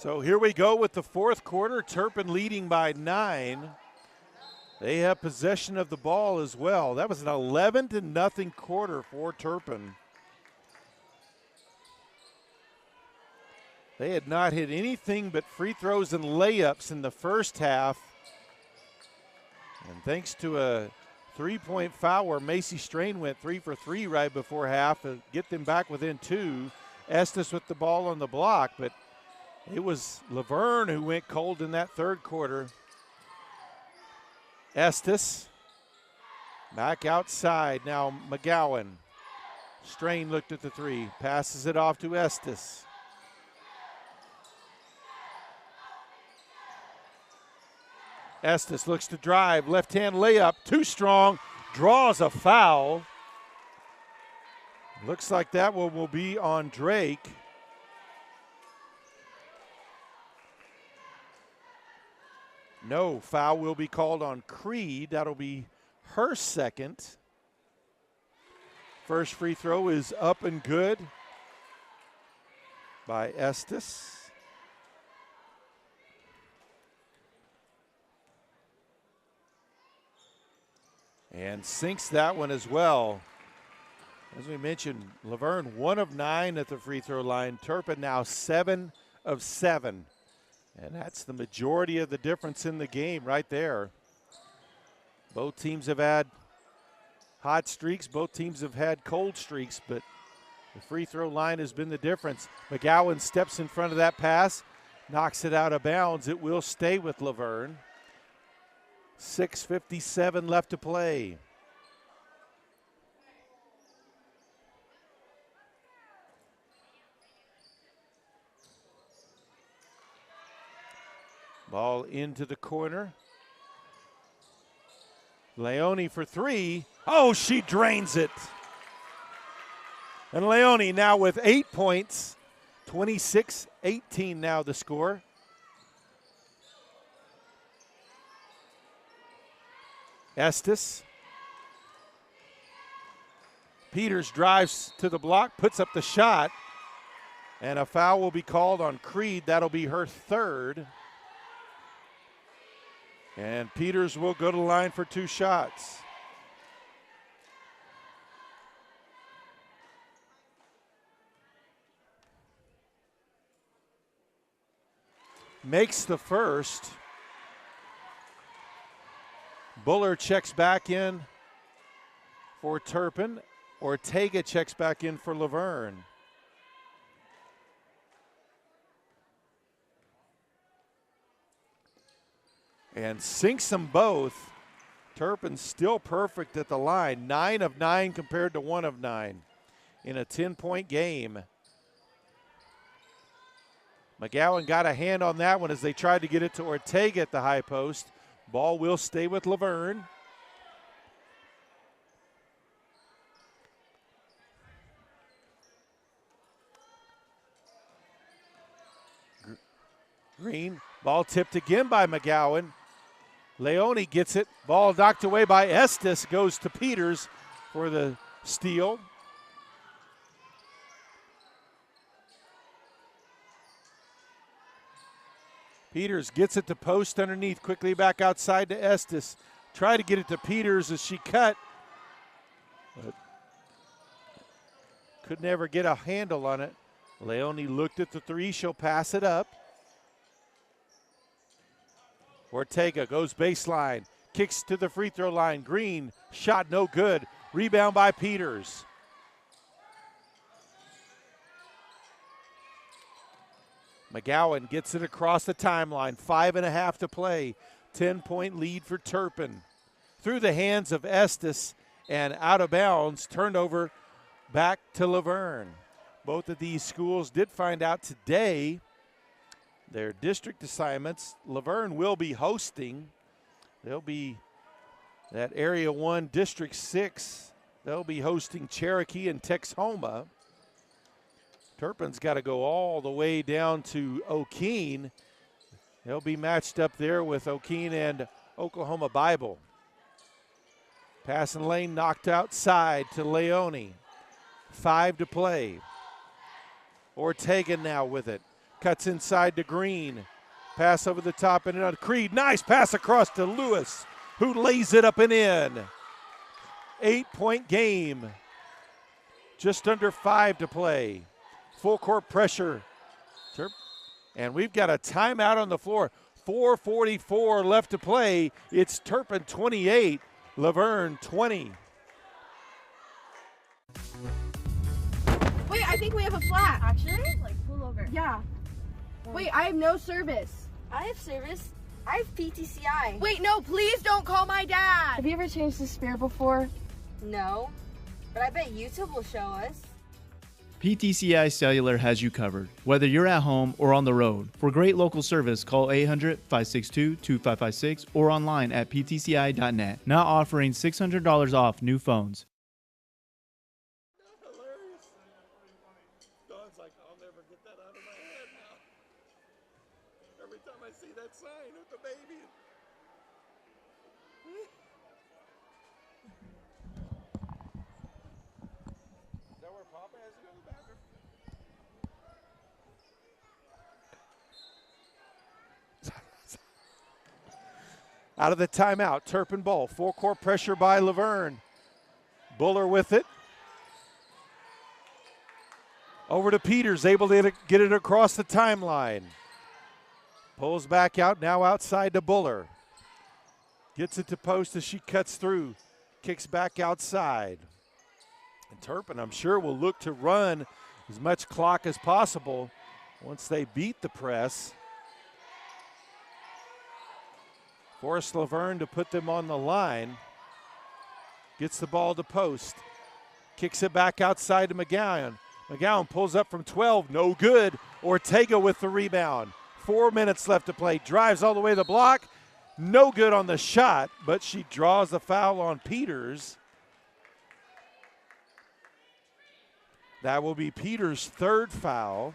So here we go with the fourth quarter. Turpin leading by 9. They have possession of the ball as well. That was an 11-0 quarter for Turpin. They had not hit anything but free throws and layups in the first half. And thanks to a three-point foul where Macy Strain went 3 for 3 right before half to get them back within 2. Estes with the ball on the block, but it was Laverne who went cold in that third quarter. Estes back outside. Now McGowan. Strain looked at the 3. Passes it off to Estes. Estes looks to drive. Left-hand layup. Too strong. Draws a foul. Looks like that one will be on Drake. No, foul will be called on Creed. That'll be her second. First free throw is up and good by Estes. And sinks that one as well. As we mentioned, Laverne 1 of 9 at the free throw line. Turpin now 7 of 7. And that's the majority of the difference in the game right there. Both teams have had hot streaks. Both teams have had cold streaks, but the free throw line has been the difference. McGowan steps in front of that pass, knocks it out of bounds. It will stay with Laverne. 6:57 left to play. Ball into the corner. Leone for 3. Oh, she drains it. And Leone now with 8 points. 26-18 now the score. Estes. Peters drives to the block, puts up the shot, and a foul will be called on Creed. That'll be her third. And Peters will go to the line for 2 shots. Makes the first. Buller checks back in for Turpin. Ortega checks back in for Laverne. And sinks them both. Turpin still perfect at the line. 9 of 9 compared to 1 of 9 in a 10-point game. McGowan got a hand on that one as they tried to get it to Ortega at the high post. Ball will stay with Laverne. Green, ball tipped again by McGowan. Leone gets it. Ball knocked away by Estes. Goes to Peters for the steal. Peters gets it to post underneath. Quickly back outside to Estes. Try to get it to Peters as she cut. But could never get a handle on it. Leone looked at the 3. She'll pass it up. Ortega goes baseline, kicks to the free throw line. Green, shot no good. Rebound by Peters. McGowan gets it across the timeline. 5.5 to play. 10-point lead for Turpin. Through the hands of Estes and out of bounds. Turned over back to Laverne. Both of these schools did find out today their district assignments. Laverne will be hosting. They'll be that Area 1 District 6. They'll be hosting Cherokee and Texhoma. Turpin's got to go all the way down to O'Keene. They'll be matched up there with O'Keene and Oklahoma Bible. Passing lane knocked outside to Leone. 5 to play. Ortega now with it. Cuts inside to Green. Pass over the top and on Creed. Nice pass across to Lewis, who lays it up and in. 8-point game. Just under 5 to play. Full court pressure. And we've got a timeout on the floor. 4:44 left to play. It's Turpin 28, Laverne 20. Wait, I think we have a flat. Actually? Like, pull over. Yeah. Wait, I have no service. I have service. I have PTCI. Wait, no, please don't call my dad. Have you ever changed the spare before? No, but I bet YouTube will show us. PTCI Cellular has you covered, whether you're at home or on the road. For great local service, call 800-562-2556 or online at ptci.net. Now offering $600 off new phones. Hilarious. Dawn's like, I'll never get that out of my head now. Every time I see that sign with the baby. Is that where Papa has to go to the bathroom? Out of the timeout, Turpin ball. Full court pressure by Laverne. Buller with it. Over to Peters, able to get it across the timeline. Pulls back out, now outside to Buller. Gets it to post as she cuts through. Kicks back outside. And Turpin, I'm sure, will look to run as much clock as possible once they beat the press. Force Laverne to put them on the line. Gets the ball to post. Kicks it back outside to McGowan. McGowan pulls up from 12, no good. Ortega with the rebound. 4 minutes left to play. Drives all the way to the block. No good on the shot, but she draws the foul on Peters. That will be Peters' third foul.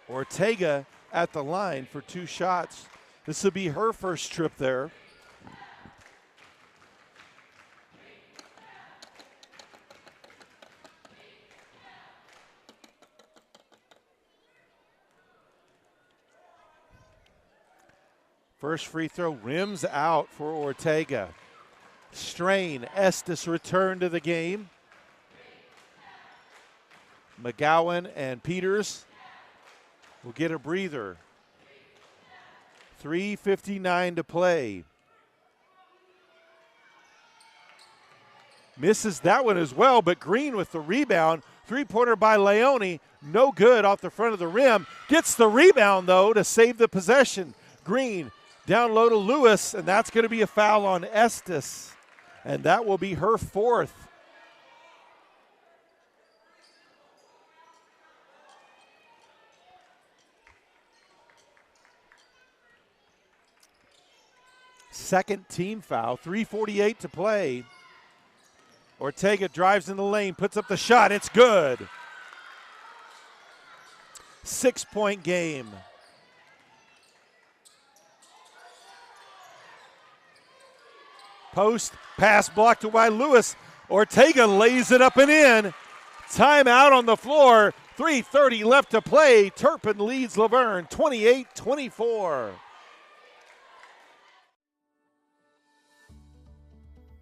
Ortega at the line for 2 shots. This will be her first trip there. First free throw rims out for Ortega. Strain, Estes return to the game. McGowan and Peters will get a breather. 3:59 to play. Misses that one as well, but Green with the rebound. Three-pointer by Leone, no good off the front of the rim. Gets the rebound, though, to save the possession. Green down low to Lewis, and that's going to be a foul on Estes, and that will be her fourth. Second team foul, 3:48 to play. Ortega drives in the lane, puts up the shot, it's good. 6-point game. Post, pass blocked by Lewis. Ortega lays it up and in. Timeout on the floor, 3:30 left to play. Turpin leads Laverne 28-24.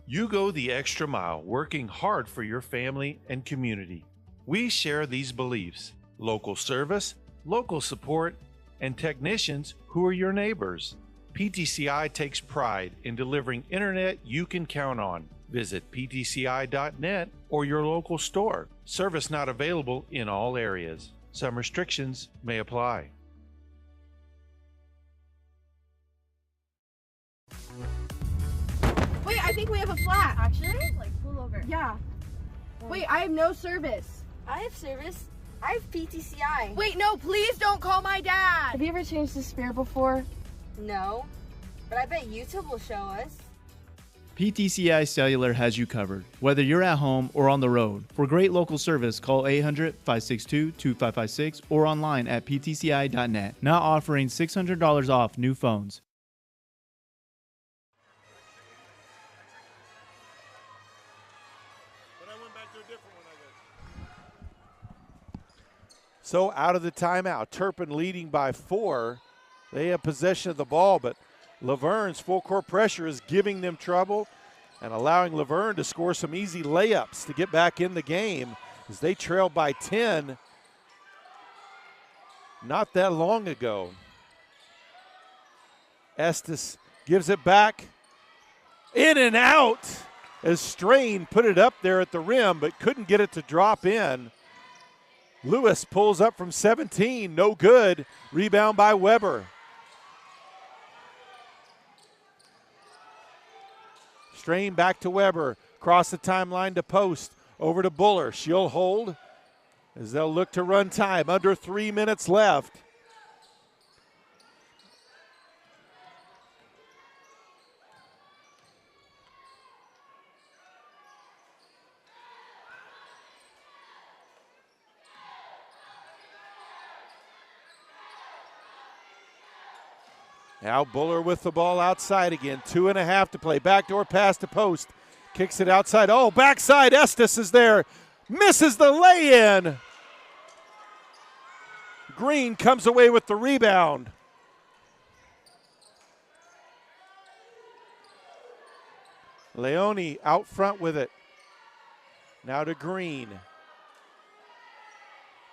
You go the extra mile, working hard for your family and community. We share these beliefs: local service, local support, and technicians who are your neighbors. PTCI takes pride in delivering internet you can count on. Visit ptci.net or your local store. Service not available in all areas. Some restrictions may apply. Wait, I think we have a flat. Actually? Like, pull over. Yeah. Wait, I have no service. I have service. I have PTCI. Wait, no, please don't call my dad. Have you ever changed the spare before? No, but I bet YouTube will show us. PTCI Cellular has you covered, whether you're at home or on the road. For great local service, call 800-562-2556 or online at ptci.net. Now offering $600 off new phones. So out of the timeout, Turpin leading by 4. They have possession of the ball, but Laverne's full court pressure is giving them trouble and allowing Laverne to score some easy layups to get back in the game as they trailed by 10 not that long ago. Estes gives it back. In and out as Strain put it up there at the rim but couldn't get it to drop in. Lewis pulls up from 17, no good. Rebound by Weber. Strain back to Weber, across the timeline to Post, over to Buller. She'll hold as they'll look to run time. Under 3 minutes left. Now Buller with the ball outside again. 2.5 to play. Backdoor pass to Post. Kicks it outside. Oh, backside. Estes is there. Misses the lay-in. Green comes away with the rebound. Leone out front with it. Now to Green.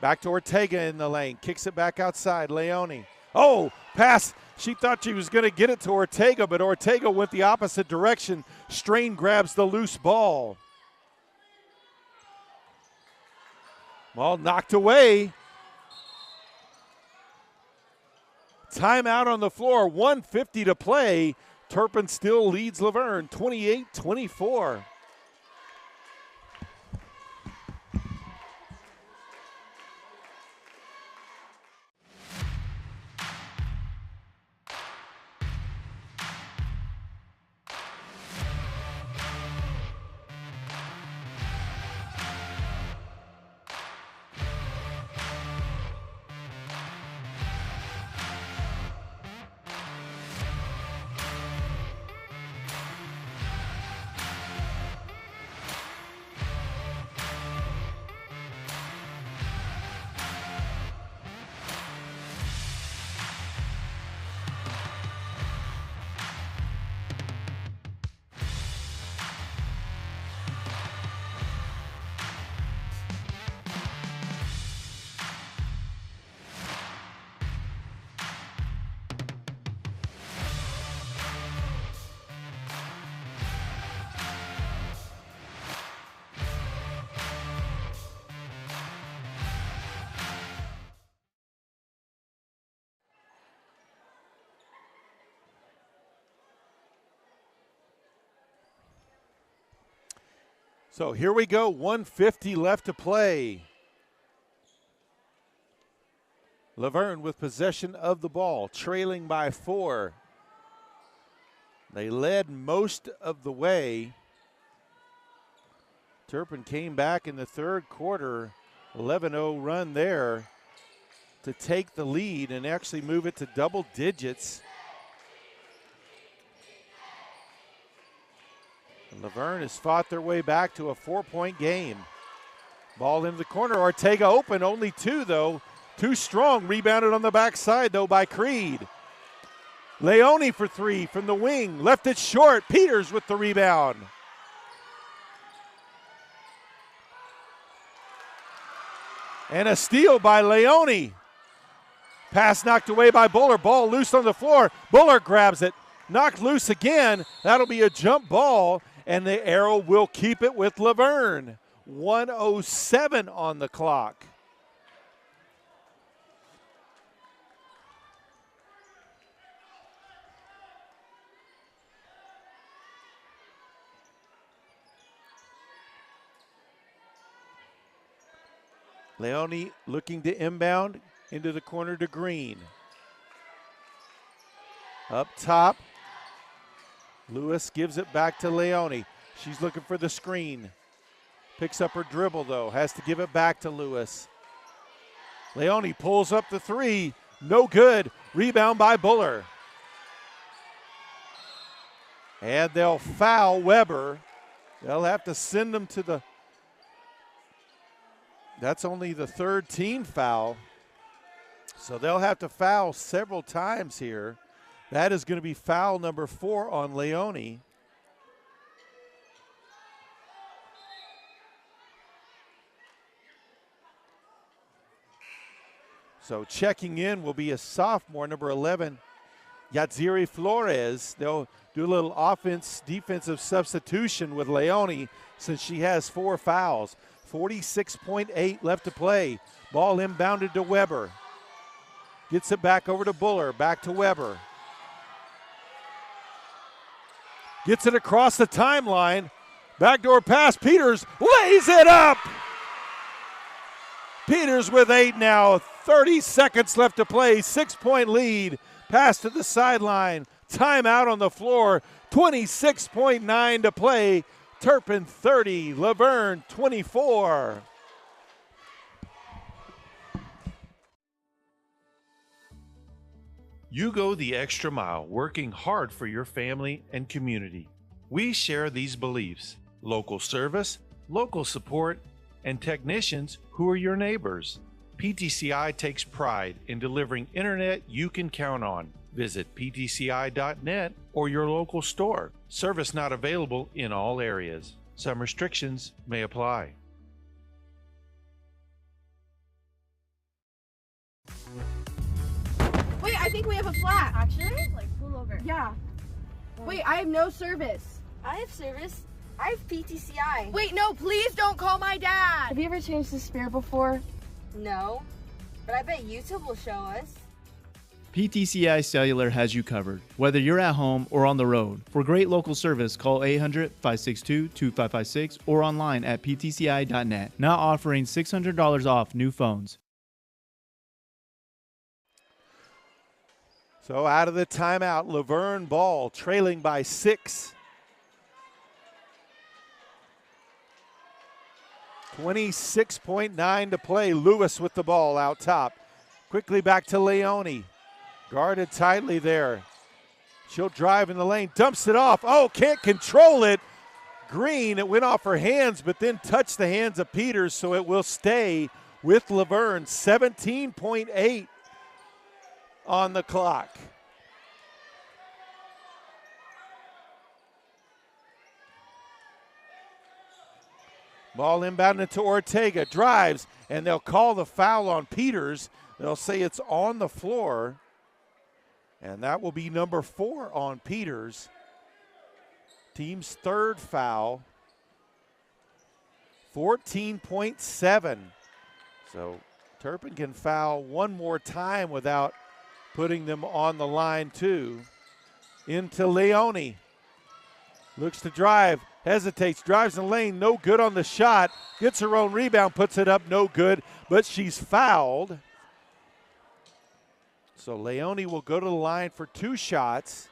Back to Ortega in the lane. Kicks it back outside. Leone. Oh, pass. She thought she was going to get it to Ortega, but Ortega went the opposite direction. Strain grabs the loose ball. Ball knocked away. Timeout on the floor, 1:50 to play. Turpin still leads Laverne, 28-24. So here we go, 1:50 left to play. Laverne with possession of the ball, trailing by 4. They led most of the way. Turpin came back in the third quarter, 11-0 run there to take the lead and actually move it to double digits. And Laverne has fought their way back to a 4-point game. Ball into the corner, Ortega open, only 2 though. Too strong, rebounded on the backside though by Creed. Leone for 3 from the wing, left it short. Peters with the rebound. And a steal by Leone. Pass knocked away by Buller. Ball loose on the floor. Buller grabs it. Knocked loose again. That'll be a jump ball, and the arrow will keep it with Laverne. 1:07 on the clock. Leone looking to inbound into the corner to Green. Up top, Lewis gives it back to Leone. She's looking for the screen. Picks up her dribble though, has to give it back to Lewis. Leone pulls up the 3, no good. Rebound by Buller. And they'll foul Weber. They'll have to send them to the... That's only the 3rd team foul. So they'll have to foul several times here. That is going to be foul number 4 on Leone. So checking in will be a sophomore, number 11, Yatziri Flores. They'll do a little defensive substitution with Leone since she has 4 fouls. 46.8 left to play. Ball inbounded to Weber. Gets it back over to Buller, back to Weber. Gets it across the timeline. Backdoor pass, Peters lays it up. Peters with 8 now, 30 seconds left to play, 6-point lead. Pass to the sideline, timeout on the floor, 26.9 to play. Turpin 30, Laverne 24. You go the extra mile, working hard for your family and community. We share these beliefs: local service, local support, and technicians who are your neighbors. PTCI takes pride in delivering internet you can count on. Visit ptci.net or your local store. Service not available in all areas. Some restrictions may apply. Wait, I think we have a flat. Actually? Like, pull over. Yeah. Wait, I have no service. I have service. I have PTCI. Wait, no, please don't call my dad. Have you ever changed the spare before? No, but I bet YouTube will show us. PTCI Cellular has you covered, whether you're at home or on the road. For great local service, call 800-562-2556 or online at ptci.net. Now offering $600 off new phones. So out of the timeout, Laverne ball trailing by 6. 26.9 to play. Lewis with the ball out top. Quickly back to Leone. Guarded tightly there. She'll drive in the lane, dumps it off. Oh, can't control it. Green, it went off her hands, but then touched the hands of Peters, so it will stay with Laverne. 17.8 on the clock. Ball inbounded to Ortega, drives, and they'll call the foul on Peters. They'll say it's on the floor, and that will be number 4 on Peters. Team's 3rd foul. 14.7. So Turpin can foul one more time without putting them on the line too. Into Leone. Looks to drive, hesitates, drives in the lane, no good on the shot, gets her own rebound, puts it up, no good, but she's fouled. So Leone will go to the line for 2 shots.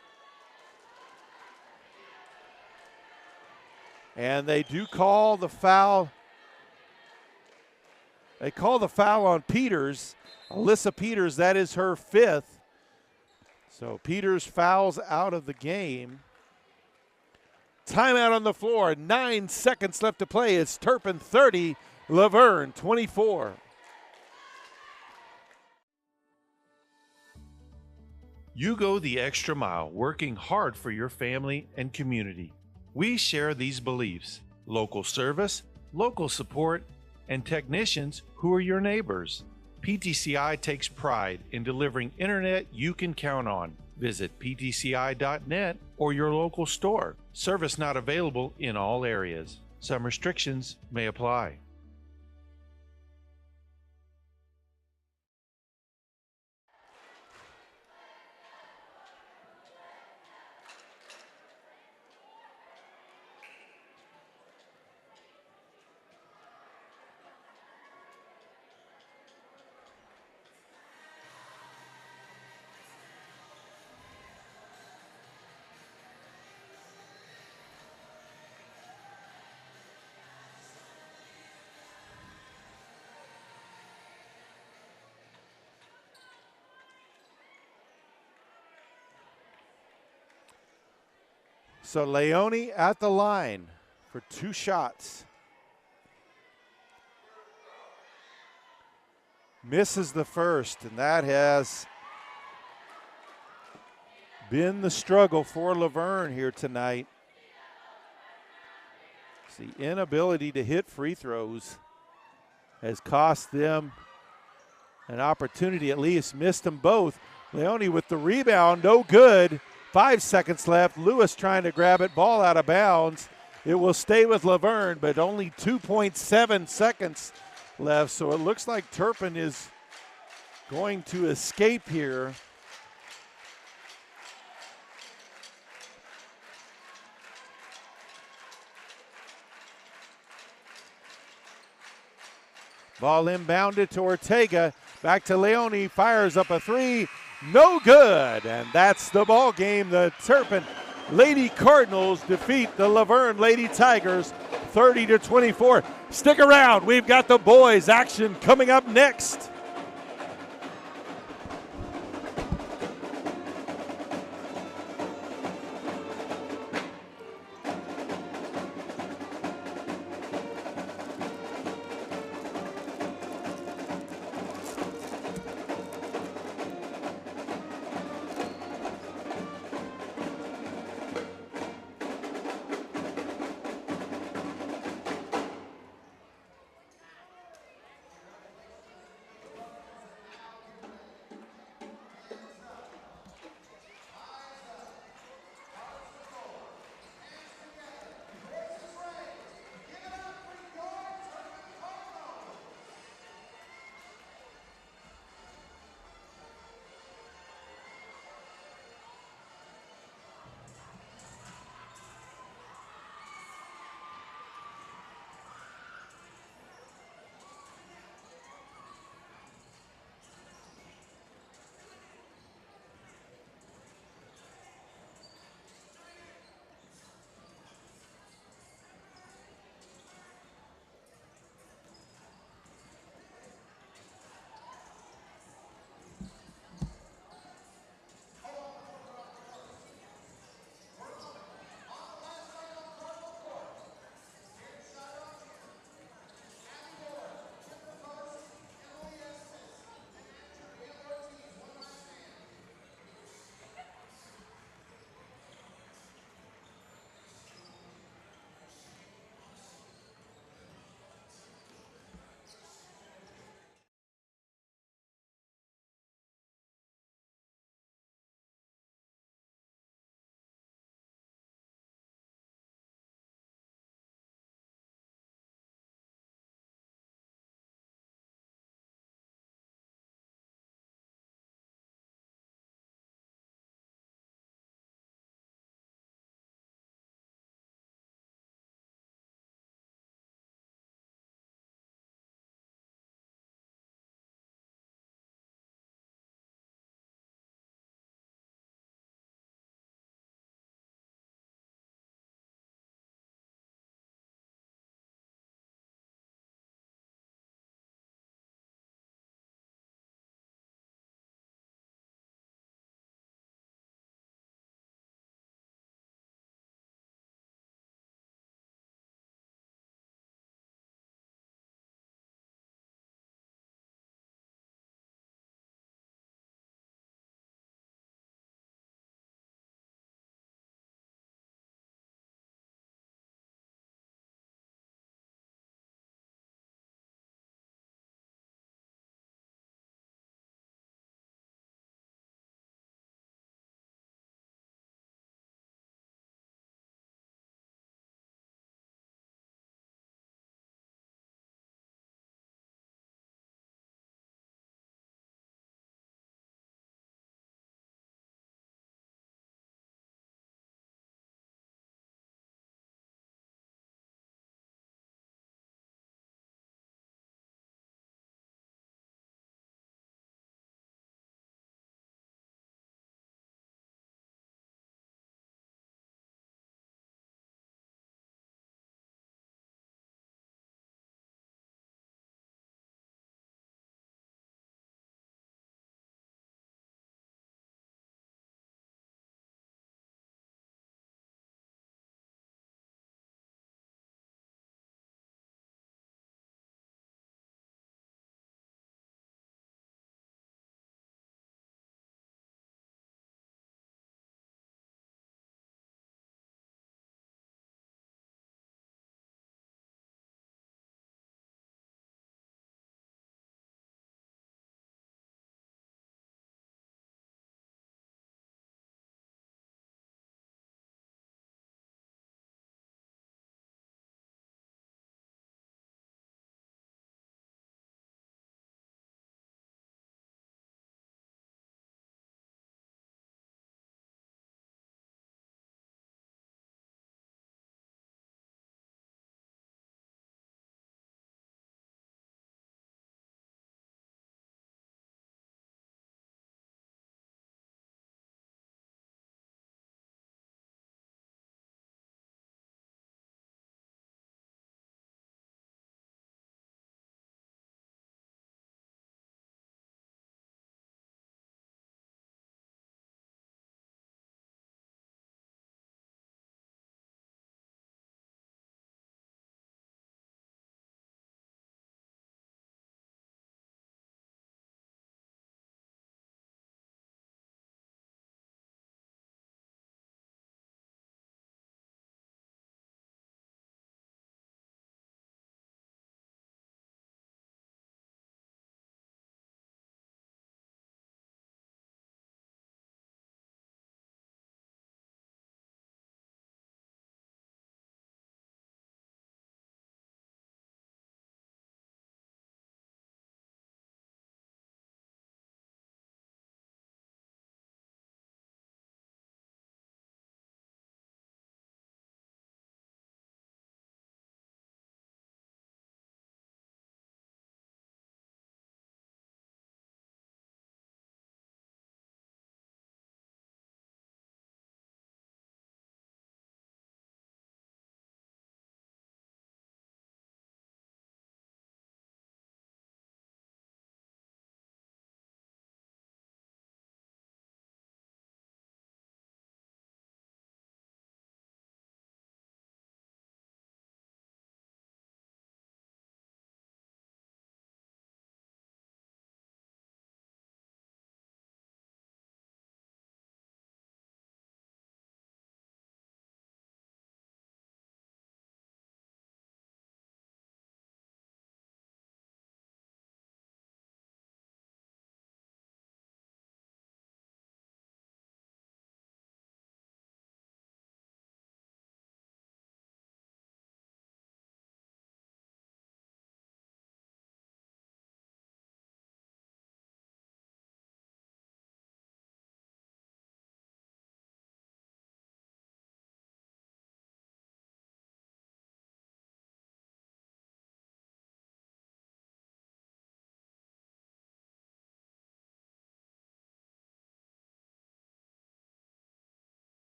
And they do call the foul. They call the foul on Peters. Alyssa Peters, that is her 5th. So Peters fouls out of the game. Timeout on the floor, 9 seconds left to play. It's Turpin 30, Laverne 24. You go the extra mile, working hard for your family and community. We share these beliefs: local service, local support, and technicians who are your neighbors. PTCI takes pride in delivering internet you can count on. Visit ptci.net or your local store. Service not available in all areas. Some restrictions may apply. So Leone at the line for 2 shots. Misses the first, and that has been the struggle for Laverne here tonight. It's the inability to hit free throws has cost them an opportunity, at least missed them both. Leone with the rebound, no good. 5 seconds left. Lewis trying to grab it, ball out of bounds. It will stay with Laverne, but only 2.7 seconds left. So it looks like Turpin is going to escape here. Ball inbounded to Ortega. Back to Leone, fires up a 3. No good, and that's the ball game. The Turpin Lady Cardinals defeat the Laverne Lady Tigers 30-24. Stick around, we've got the boys action coming up next.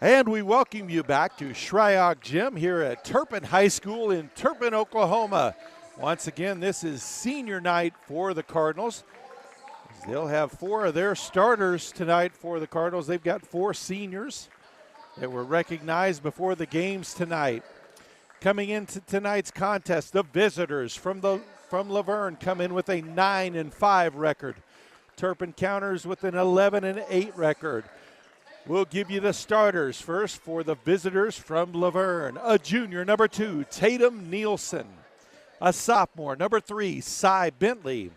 And we welcome you back to Shryock Gym here at Turpin High School in Turpin, Oklahoma. Once again, this is senior night for the Cardinals. They'll have 4 of their starters tonight for the Cardinals. They've got 4 seniors that were recognized before the games tonight. Coming into tonight's contest, the visitors from Laverne come in with a 9-5 record. Turpin counters with an 11-8 record. We'll give you the starters first for the visitors from Laverne. A junior, number 2, Tatum Nielsen. A sophomore, number 3, Cy Bentley.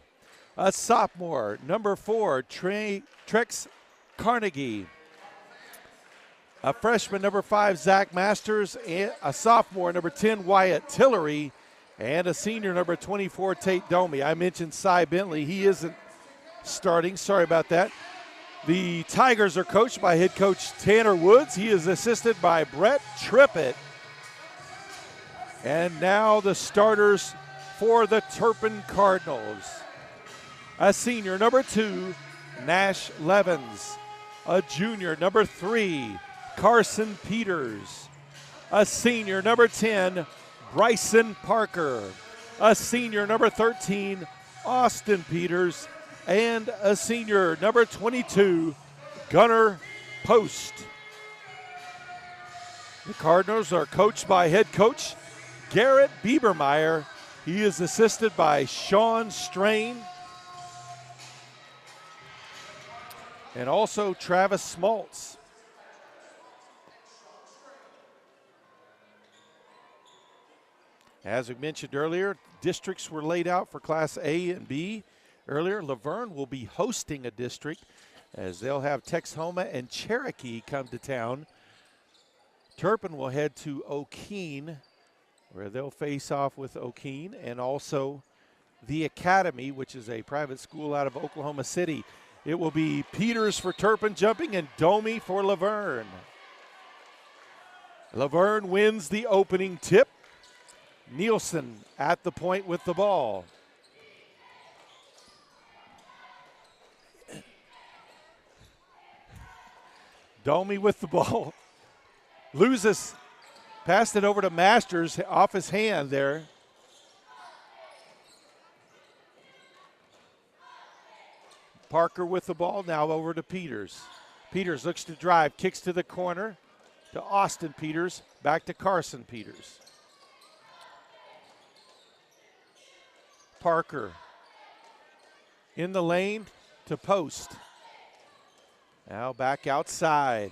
A sophomore, number 4, Trex Carnegie. A freshman, number 5, Zach Masters. And a sophomore, number 10, Wyatt Tillery. And a senior, number 24, Tate Domi. I mentioned Cy Bentley. He isn't starting. Sorry about that. The Tigers are coached by head coach Tanner Woods. He is assisted by Brett Trippett. And now the starters for the Turpin Cardinals. A senior, number 2, Nash Levens. A junior, number 3, Carson Peters. A senior, number 10, Bryson Parker. A senior, number 13, Austin Peters. And a senior, number 22, Gunnar Post. The Cardinals are coached by head coach Garrett Biebermeyer. He is assisted by Sean Strain and also Travis Smoltz. As we mentioned earlier, districts were laid out for Class A and B. Earlier, Laverne will be hosting a district as they'll have Texhoma and Cherokee come to town. Turpin will head to O'Keene, where they'll face off with O'Keene, and also the Academy, which is a private school out of Oklahoma City. It will be Peters for Turpin jumping and Domi for Laverne. Laverne wins the opening tip. Nielsen at the point with the ball. Domi with the ball. Loses. Passed it over to Masters off his hand there. Parker with the ball, now over to Peters. Peters looks to drive, kicks to the corner to Austin Peters, back to Carson Peters. Parker in the lane to Post. Now back outside.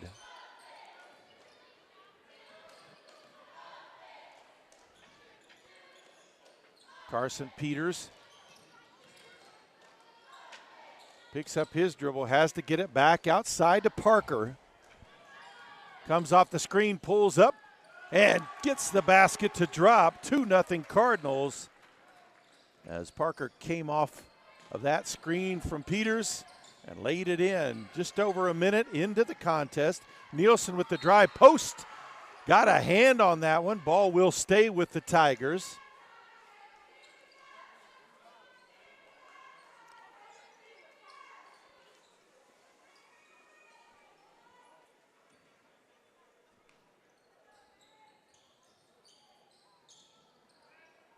Carson Peters picks up his dribble, has to get it back outside to Parker. Comes off the screen, pulls up, and gets the basket to drop. 2-0 Cardinals. As Parker came off of that screen from Peters and laid it in. Just over a minute into the contest. Nielsen with the drive. Post got a hand on that one. Ball will stay with the Tigers.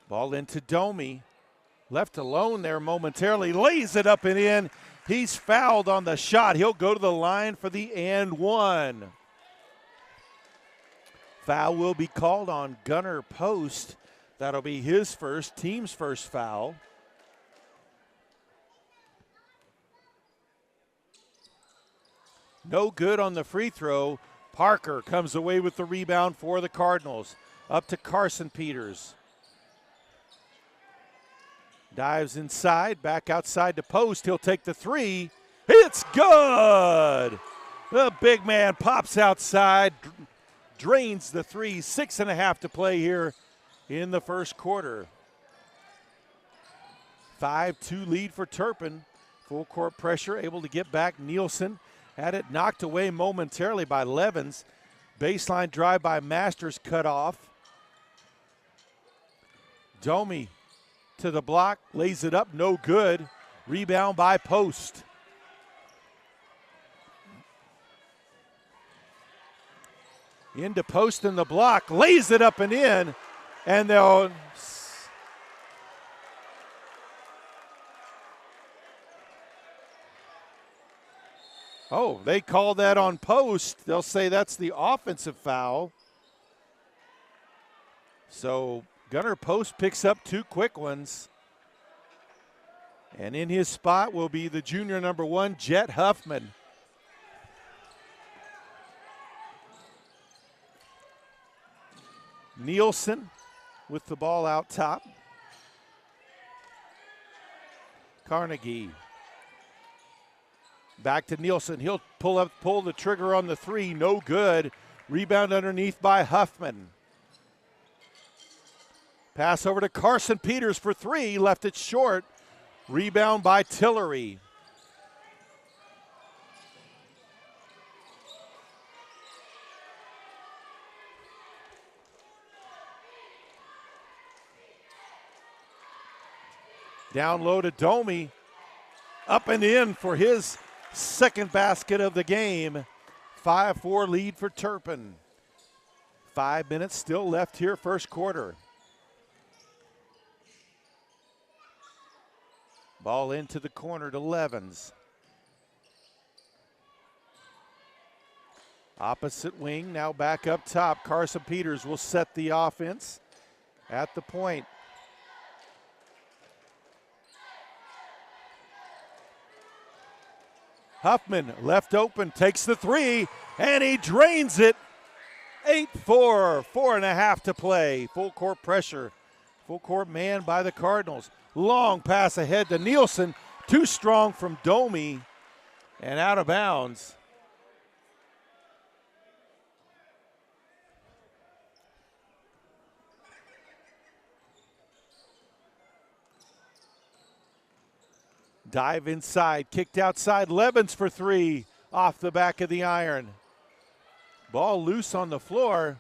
Ball into Domi. Left alone there momentarily. Lays it up and in. He's fouled on the shot. He'll go to the line for the and one. Foul will be called on Gunnar Post. That'll be his first, team's first foul. No good on the free throw. Parker comes away with the rebound for the Cardinals. Up to Carson Peters. Dives inside, back outside to Post. He'll take the three. It's good. The big man pops outside, drains the three. 6.5 to play here in the first quarter. 5-2 lead for Turpin. Full court pressure, able to get back. Nielsen had it knocked away momentarily by Levens. Baseline drive by Masters cut off. Domi to the block, lays it up, no good. Rebound by Post. Into post in the block, lays it up and in, and they'll. Oh, they call that on post. They'll say that's the offensive foul. So Gunner Post picks up 2 quick ones. And in his spot will be the junior number 1, Jet Huffman. Nielsen with the ball out top. Carnegie. Back to Nielsen. He'll pull the trigger on the 3. No good. Rebound underneath by Huffman. Pass over to Carson Peters for 3. Left it short. Rebound by Tillery. Down low to Domi. Up and in for his second basket of the game. 5-4 lead for Turpin. 5 minutes still left here, first quarter. Ball into the corner to Levens. Opposite wing, now back up top. Carson Peters will set the offense at the point. Huffman left open, takes the 3, and he drains it. 8-4, 4.5 to play. Full court pressure. Full court man by the Cardinals. Long pass ahead to Nielsen. Too strong from Domi and out of bounds. Dive inside, kicked outside. Levens for 3 off the back of the iron. Ball loose on the floor.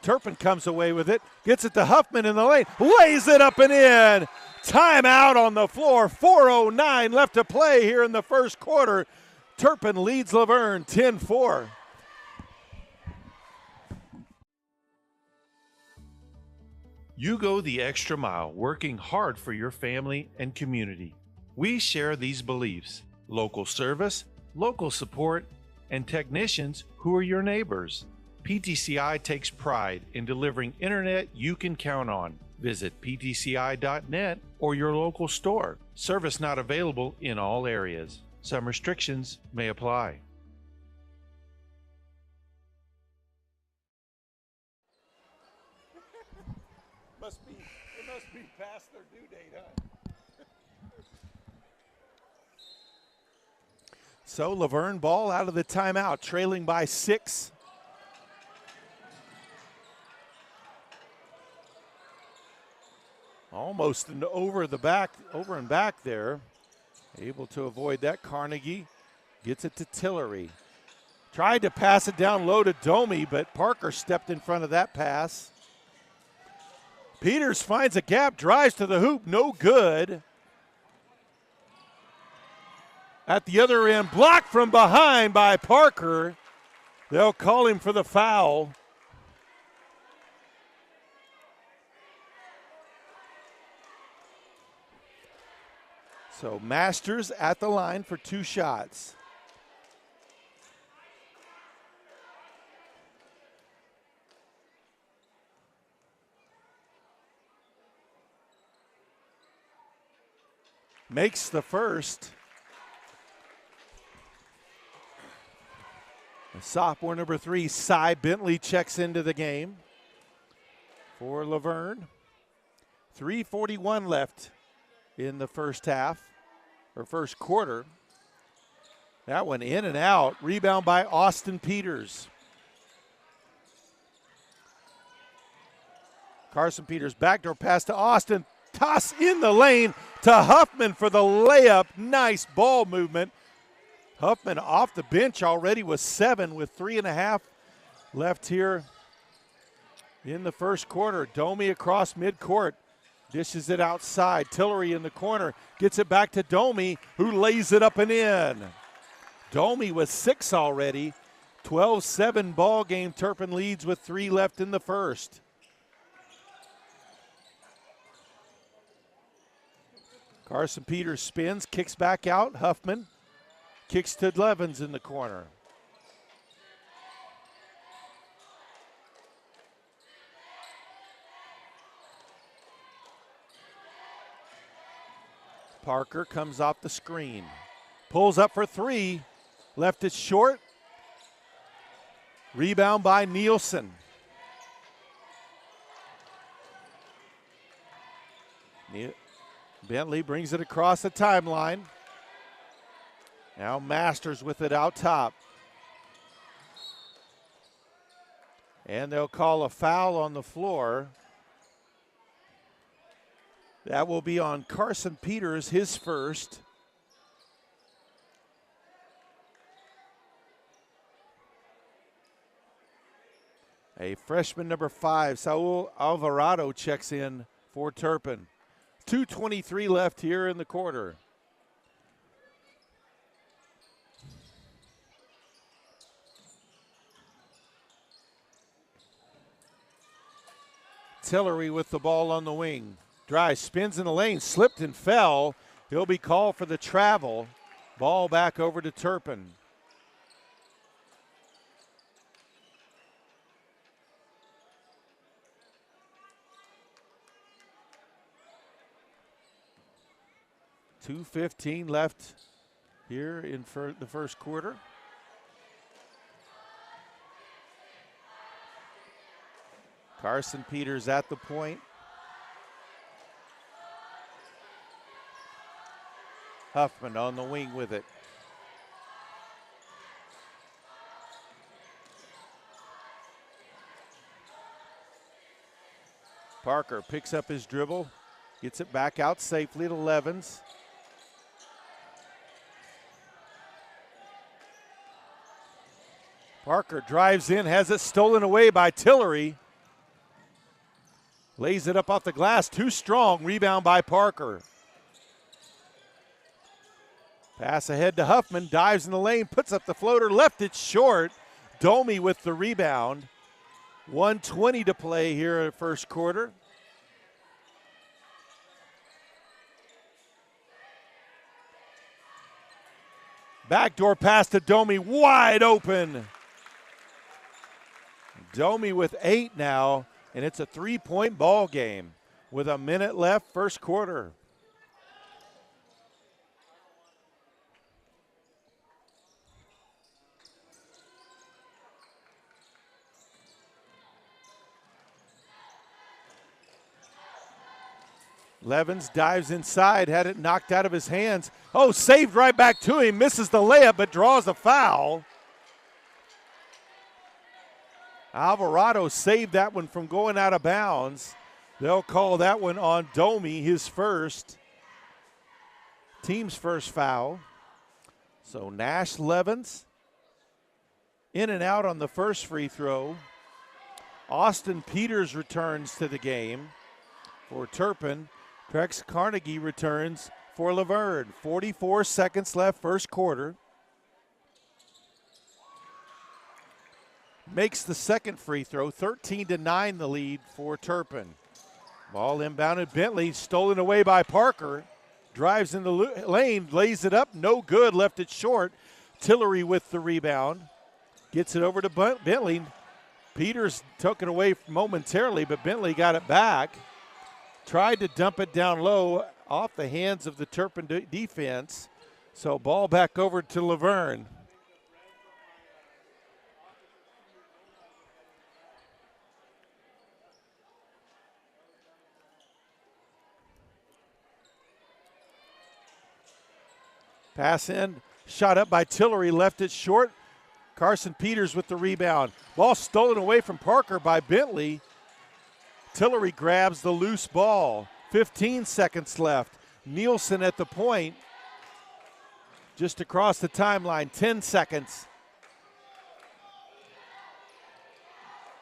Turpin comes away with it, gets it to Huffman in the lane, lays it up and in. Timeout on the floor, 4:09 left to play here in the first quarter. Turpin leads Laverne 10-4. You go the extra mile, working hard for your family and community. We share these beliefs: local service, local support, and technicians who are your neighbors. PTCI takes pride in delivering internet you can count on. Visit ptci.net or your local store. Service not available in all areas. Some restrictions may apply. It must be past their due date, huh? So Laverne ball out of the timeout, trailing by 6. Almost over and back there. Able to avoid that. Carnegie gets it to Tillery. Tried to pass it down low to Domi, but Parker stepped in front of that pass. Peters finds a gap, drives to the hoop, no good. At the other end, blocked from behind by Parker. They'll call him for the foul. So Masters at the line for 2 shots. Makes the first. The sophomore number 3, Cy Bentley, checks into the game for Laverne. 3:41 left in the first half, or first quarter. That one in and out. Rebound by Austin Peters. Carson Peters, backdoor pass to Austin. Toss in the lane to Huffman for the layup. Nice ball movement. Huffman off the bench already with 7 with 3.5 left here in the first quarter. Domi across midcourt. Dishes it outside. Tillery in the corner. Gets it back to Domi, who lays it up and in. Domi with 6 already. 12-7 ball game. Turpin leads with 3 left in the first. Carson Peters spins, kicks back out. Huffman kicks to Levens in the corner. Parker comes off the screen. Pulls up for 3. Left it short. Rebound by Nielsen. Bentley brings it across the timeline. Now Masters with it out top. And they'll call a foul on the floor. That will be on Carson Peters, his first. A freshman number 5, Saul Alvarado, checks in for Turpin. 2:23 left here in the quarter. Tillery with the ball on the wing. Drive, spins in the lane, slipped and fell. He'll be called for the travel. Ball back over to Turpin. .2:15 left here in the first quarter. Carson Peters at the point. Huffman on the wing with it. Parker picks up his dribble, gets it back out safely to Levens. Parker drives in, has it stolen away by Tillery. Lays it up off the glass, too strong. Rebound by Parker. Pass ahead to Huffman, dives in the lane, puts up the floater, left it short. Domi with the rebound. 1:20 to play here in the first quarter. Backdoor pass to Domi, wide open. Domi with 8 now, and it's a 3-point ball game with a minute left first quarter. Levens dives inside, had it knocked out of his hands. Oh, saved right back to him, misses the layup, but draws a foul. Alvarado saved that one from going out of bounds. They'll call that one on Domi, his first. Team's first foul. So Nash Levens in and out on the first free throw. Austin Peters returns to the game for Turpin. Prex Carnegie returns for Laverne. 44 seconds left first quarter. Makes the second free throw, 13-9 the lead for Turpin. Ball inbounded, Bentley stolen away by Parker. Drives in the lane, lays it up, no good, left it short. Tillery with the rebound. Gets it over to Bentley. Peters took it away momentarily, but Bentley got it back. Tried to dump it down low off the hands of the Turpin defense. So ball back over to Laverne. Pass in, shot up by Tillery, left it short. Carson Peters with the rebound. Ball stolen away from Parker by Bentley. Tillery grabs the loose ball. 15 seconds left. Nielsen at the point. Just across the timeline, 10 seconds.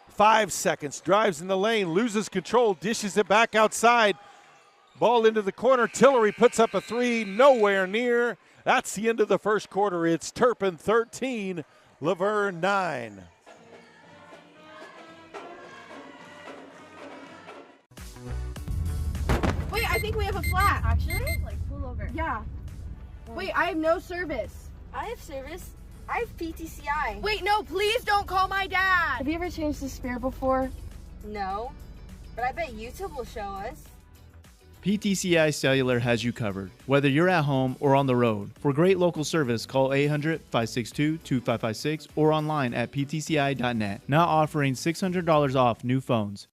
5 seconds, drives in the lane, loses control, dishes it back outside. Ball into the corner, Tillery puts up a 3, nowhere near. That's the end of the first quarter. It's Turpin 13, Laverne 9. Wait, I think we have a flat. Actually, like pull over. Yeah. Wait, I have no service. I have service. I have PTCI. Wait, no, please don't call my dad. Have you ever changed the spare before? No, but I bet YouTube will show us. PTCI Cellular has you covered, whether you're at home or on the road. For great local service, call 800-562-2556 or online at ptci.net. Now offering $600 off new phones.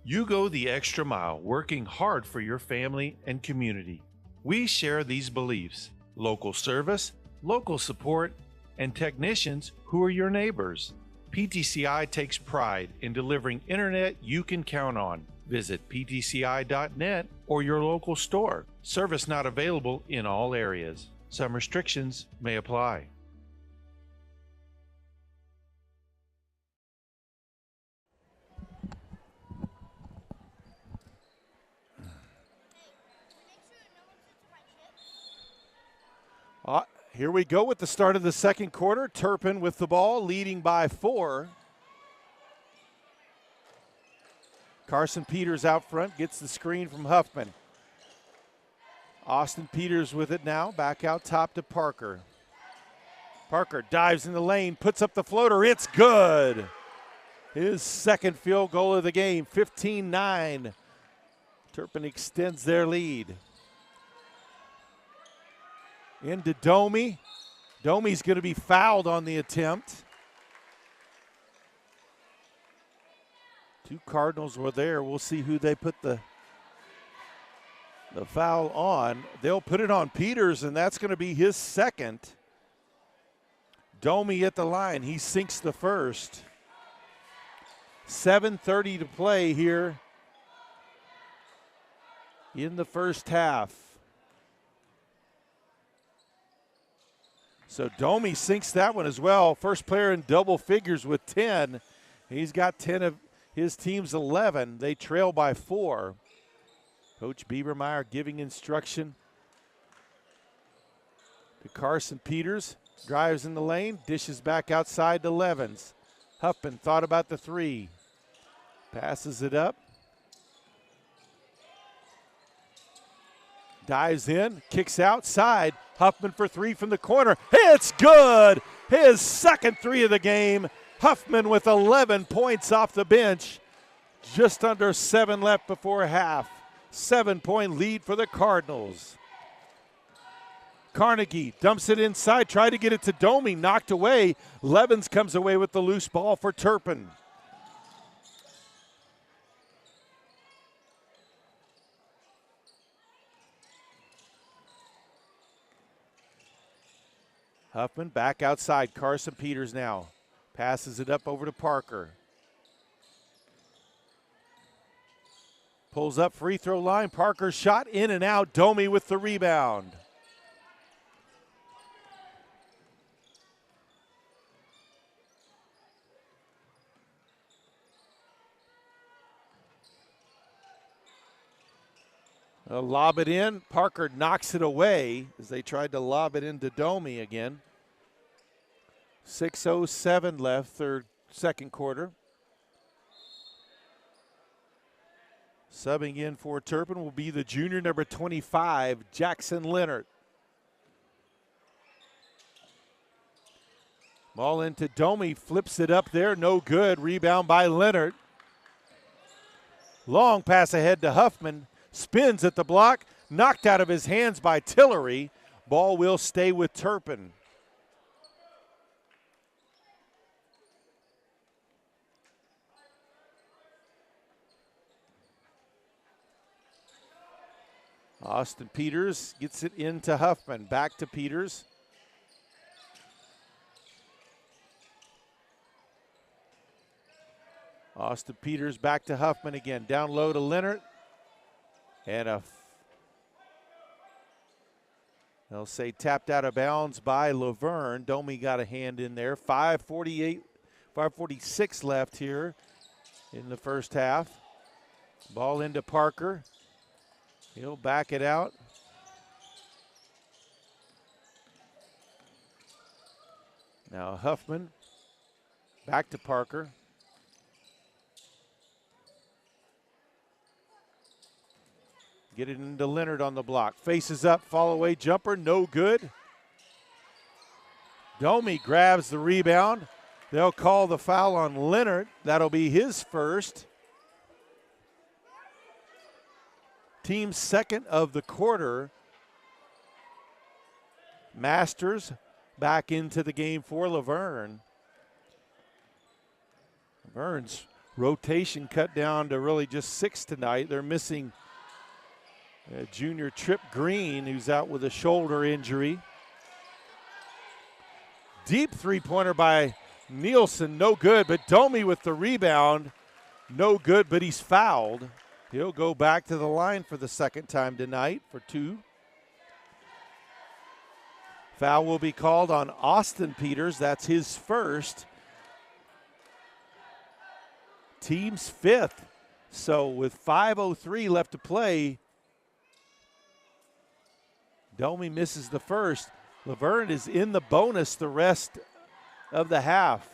You go the extra mile, working hard for your family and community. We share these beliefs: local service, local support, and technicians who are your neighbors. PTCI takes pride in delivering internet you can count on. Visit ptci.net or your local store. Service not available in all areas. Some restrictions may apply. Here we go with the start of the second quarter. Turpin with the ball, leading by 4. Carson Peters out front, gets the screen from Huffman. Austin Peters with it now, back out top to Parker. Parker dives in the lane, puts up the floater, it's good. His second field goal of the game, 15-9. Turpin extends their lead. Into Domi. Domi's going to be fouled on the attempt. 2 Cardinals were there. We'll see who they put the foul on. They'll put it on Peters, and that's going to be his second. Domi at the line. He sinks the first. 7:30 to play here in the first half. So Domi sinks that one as well. First player in double figures with 10. He's got 10 of his team's 11. They trail by 4. Coach Biebermeyer giving instruction to Carson Peters. Drives in the lane, dishes back outside to Levens. Huffman thought about the 3. Passes it up. Dives in, kicks outside. Huffman for 3 from the corner. It's good! His second 3 of the game. Huffman with 11 points off the bench. Just under 7 left before half. 7-point lead for the Cardinals. Carnegie dumps it inside, tried to get it to Domi, knocked away. Levens comes away with the loose ball for Turpin. Huffman back outside. Carson Peters now. Passes it up over to Parker. Pulls up free throw line. Parker shot in and out. Domi with the rebound. They'll lob it in. Parker knocks it away as they tried to lob it into Domi again. 6:07 left, second quarter. Subbing in for Turpin will be the junior number 25, Jackson Leonard. Ball into Domi, flips it up there, no good. Rebound by Leonard. Long pass ahead to Huffman. Spins at the block, knocked out of his hands by Tillery. Ball will stay with Turpin. Austin Peters gets it into Huffman. Back to Peters. Austin Peters back to Huffman again. Down low to Leonard. And they'll say tapped out of bounds by Laverne. Domi got a hand in there. 5:46 left here in the first half. Ball into Parker. He'll back it out. Now Huffman back to Parker. Get it into Leonard on the block. Faces up, fall away jumper, no good. Domi grabs the rebound. They'll call the foul on Leonard. That'll be his first. Team's second of the quarter. Masters back into the game for Laverne. Laverne's rotation cut down to really just 6 tonight. They're missing junior Trip Green, who's out with a shoulder injury. Deep three-pointer by Nielsen, no good, but Domi with the rebound, no good, but he's fouled. He'll go back to the line for the second time tonight for 2. Foul will be called on Austin Peters. That's his first. Team's 5th. So with 5:03 left to play, Domi misses the first. Laverne is in the bonus the rest of the half.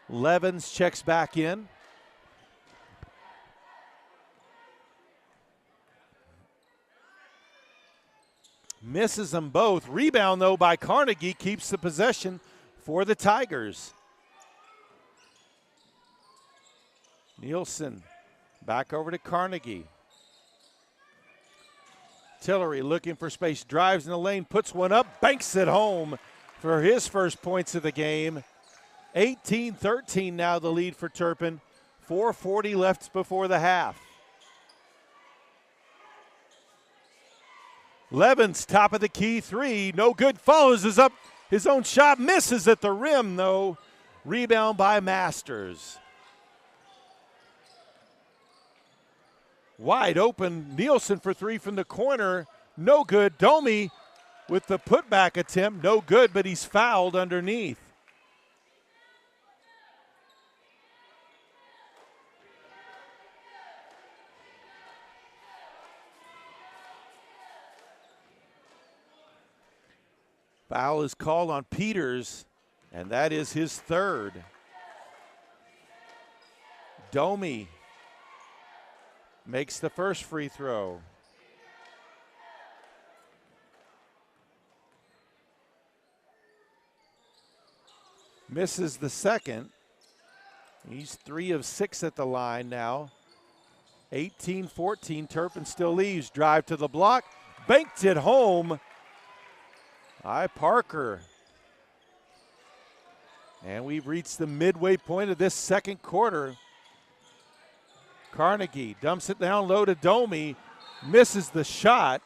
Levens checks back in. Misses them both. Rebound, though, by Carnegie keeps the possession for the Tigers. Nielsen back over to Carnegie. Tillery looking for space, drives in the lane, puts one up, banks it home for his first points of the game. 18-13 now the lead for Turpin. 4:40 left before the half. Levens, top of the key, 3, no good, follows his own shot, misses at the rim though. Rebound by Masters. Wide open, Nielsen for 3 from the corner, no good. Domi with the putback attempt, no good, but he's fouled underneath. Foul is called on Peters, and that is his third. Domi makes the first free throw. Misses the second. He's 3 of 6 at the line now. 18-14, Turpin still leaves. Drive to the block, banked it home. Parker. And we've reached the midway point of this second quarter. Carnegie dumps it down low to Domi, misses the shot.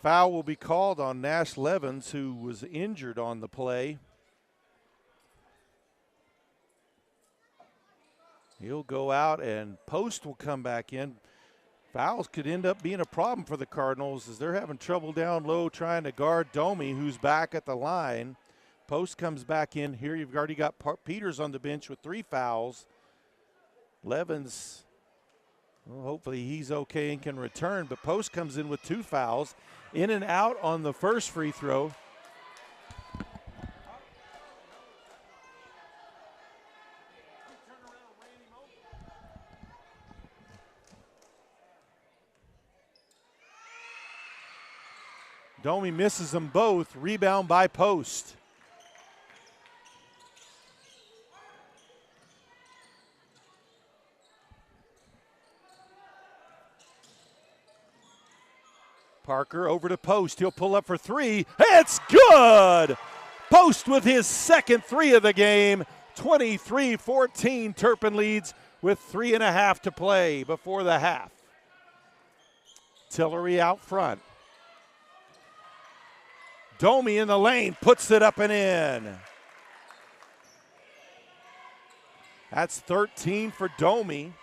Foul will be called on Nash Levens, who was injured on the play. He'll go out and Post will come back in. Fouls could end up being a problem for the Cardinals as they're having trouble down low trying to guard Domi, who's back at the line. Post comes back in here. You've already got Peters on the bench with 3 fouls. Levens, well, hopefully he's okay and can return, but Post comes in with 2 fouls. In and out on the first free throw. Domi misses them both. Rebound by Post. Parker over to Post. He'll pull up for 3. It's good! Post with his second 3 of the game. 23-14. Turpin leads with 3.5 to play before the half. Tillery out front. Domi in the lane, puts it up and in. That's 13 for Domi.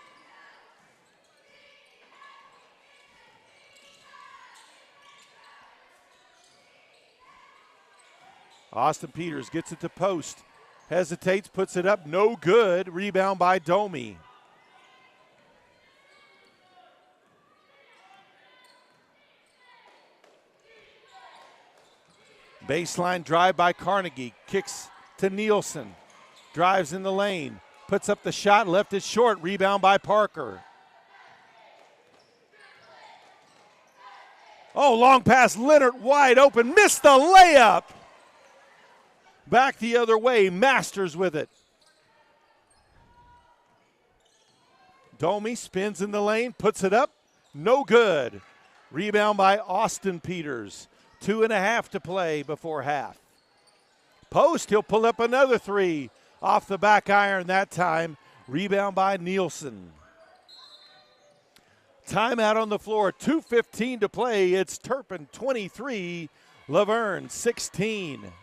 Austin Peters gets it to post. Hesitates, puts it up, no good. Rebound by Domi. Baseline drive by Carnegie. Kicks to Nielsen. Drives in the lane. Puts up the shot, left it short. Rebound by Parker. Oh, long pass. Leonard wide open. Missed the layup. Back the other way. Masters with it. Domi spins in the lane. Puts it up. No good. Rebound by Austin Peters. 2.5 to play before half. Post, he'll pull up another three. Off the back iron that time. Rebound by Nielsen. Timeout on the floor. 2:15 to play. It's Turpin 23, Laverne 16.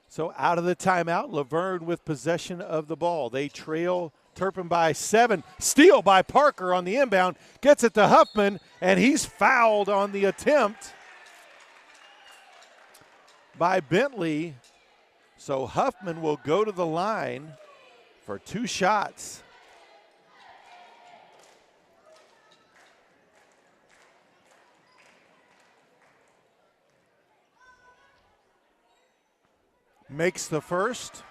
So out of the timeout, Laverne with possession of the ball. They trail Turpin by 7. Steal by Parker on the inbound. Gets it to Huffman, and he's fouled on the attempt by Bentley. So Huffman will go to the line for 2 shots. Makes the first.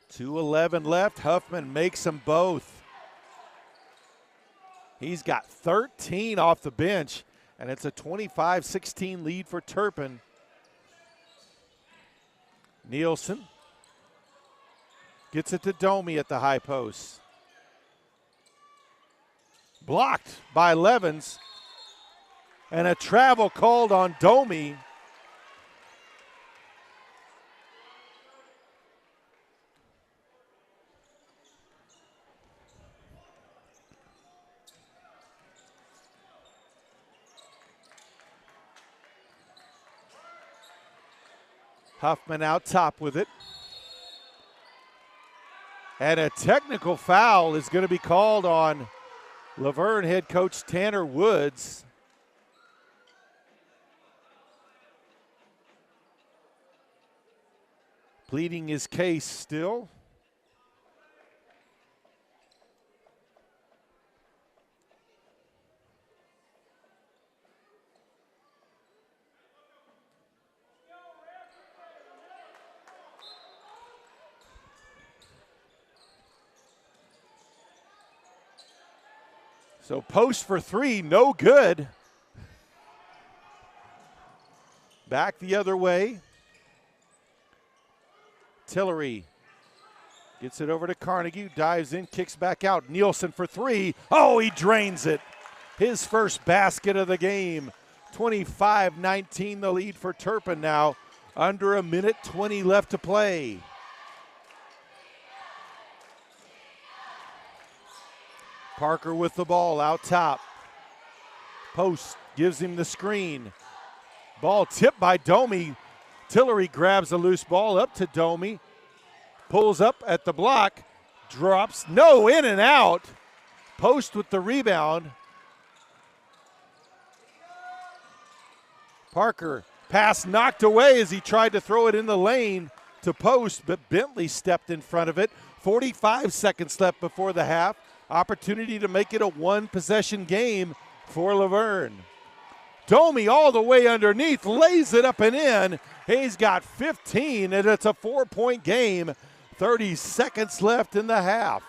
.2:11 left. Huffman makes them both. He's got 13 off the bench, and it's a 25-16 lead for Turpin. Nielsen gets it to Domi at the high post. Blocked by Levens, and a travel called on Domi. Huffman out top with it. And a technical foul is going to be called on Laverne head coach Tanner Woods. Pleading his case still. So post for 3, no good. Back the other way. Tillery gets it over to Carnegie, dives in, kicks back out. Nielsen for 3. Oh, he drains it. His first basket of the game. 25-19 the lead for Turpin now. Under 1:20 left to play. Parker with the ball out top. Post gives him the screen. Ball tipped by Domi. Tillery grabs a loose ball up to Domi. Pulls up at the block. Drops. No, in and out. Post with the rebound. Parker, pass knocked away as he tried to throw it in the lane to Post, but Bentley stepped in front of it. 45 seconds left before the half. Opportunity to make it a one-possession game for Laverne. Domi all the way underneath, lays it up and in. He's got 15, and it's a 4-point game. 30 seconds left in the half.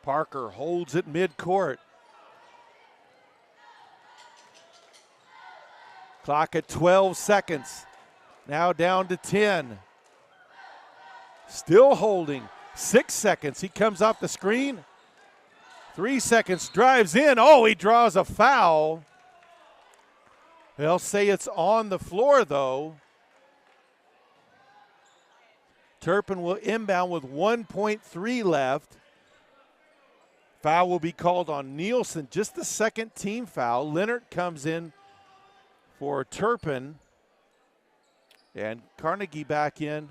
Parker holds it midcourt. Clock at 12 seconds. Now down to 10. Still holding. 6 seconds. He comes off the screen. 3 seconds. Drives in. Oh, he draws a foul. They'll say it's on the floor, though. Turpin will inbound with 1.3 left. Foul will be called on Nielsen, just the second team foul. Leonard comes in for Turpin. And Carnegie back in.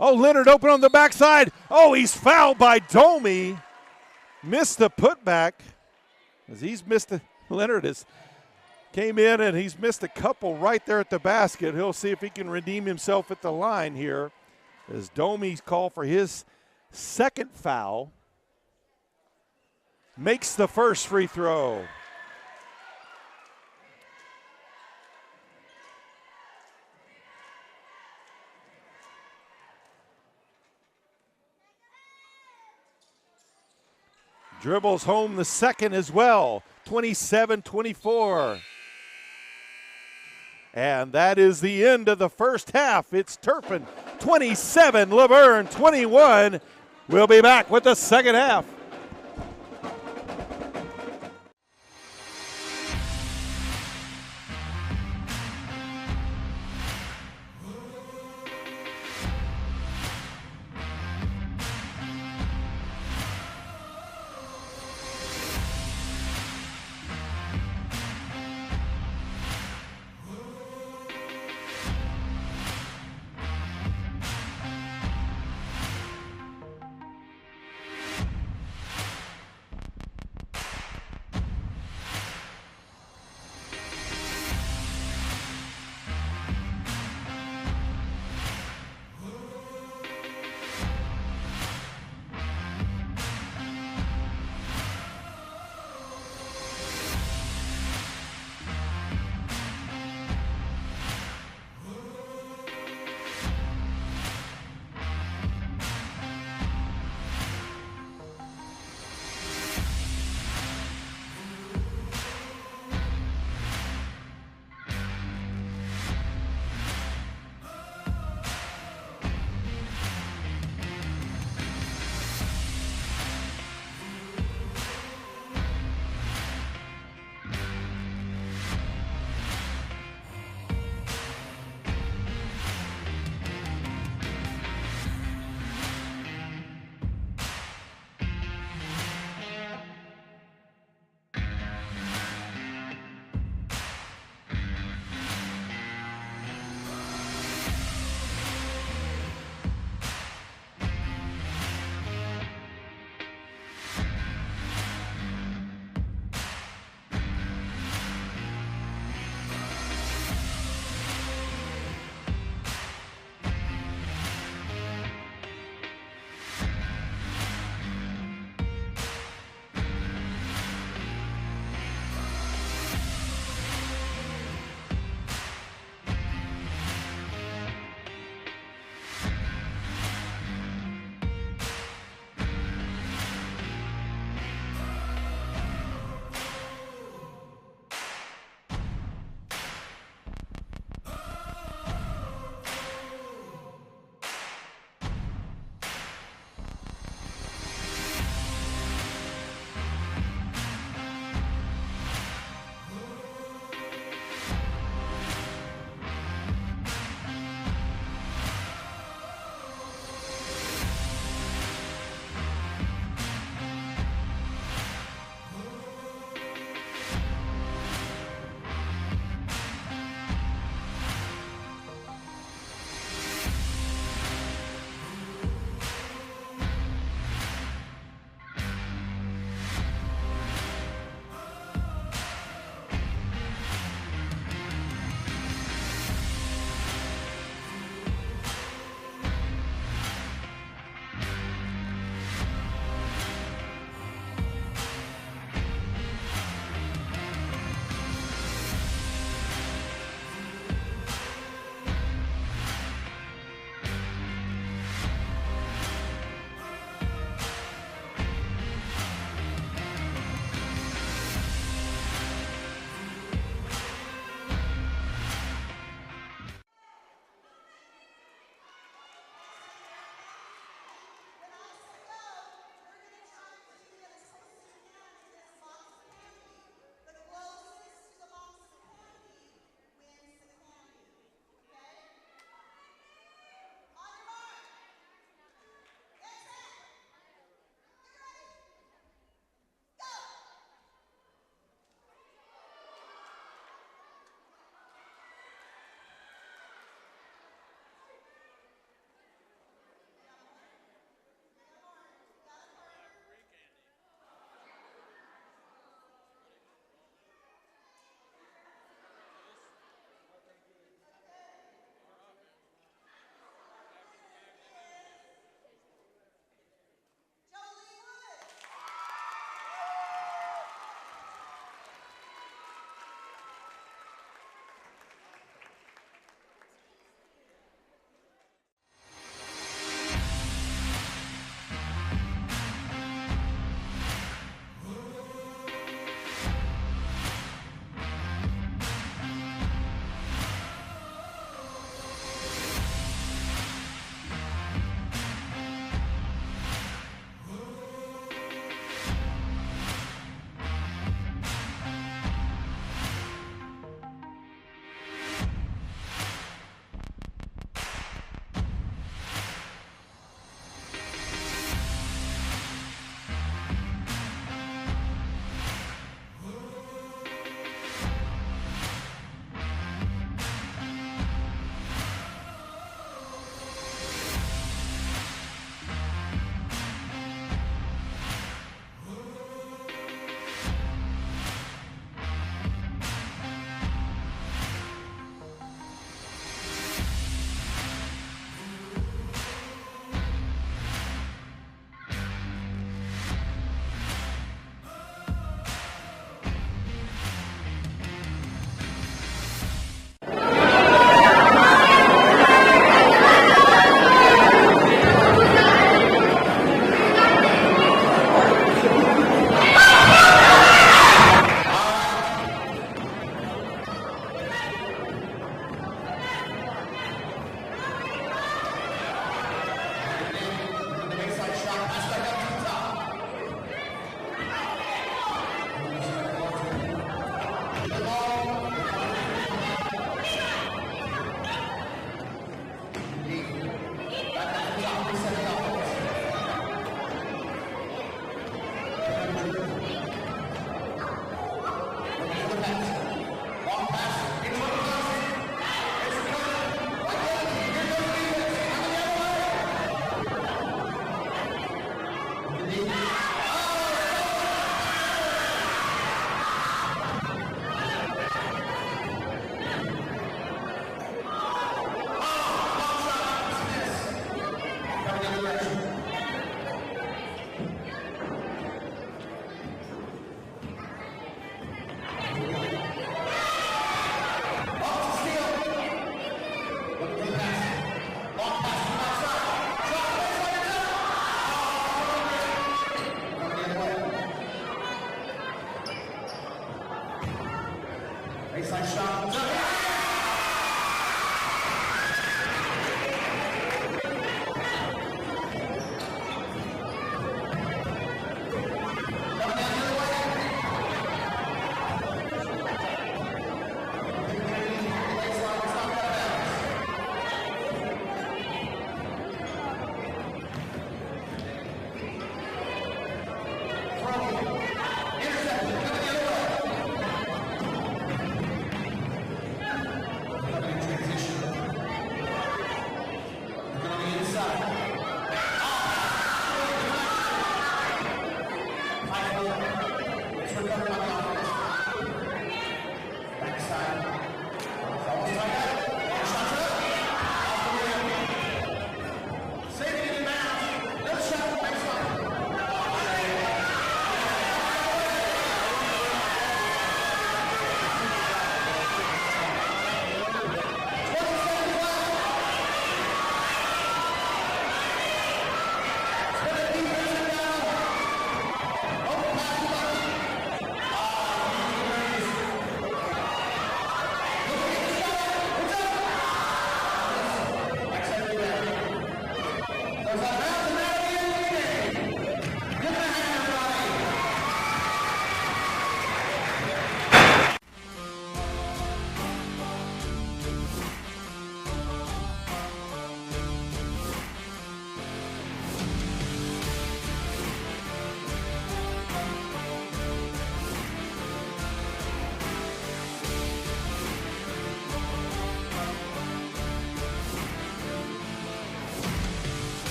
Oh, Leonard open on the backside. Oh, he's fouled by Domi. Missed the putback. As he's missed Leonard has came in and he's missed a couple right there at the basket. He'll see if he can redeem himself at the line here. As Domi's called for his second foul. Makes the first free throw. Dribbles home the second as well. 27-24. And that is the end of the first half. It's Turpin 27, Laverne 21. We'll be back with the second half. Baseline shot. Coming down the other way. Baseline, it's not that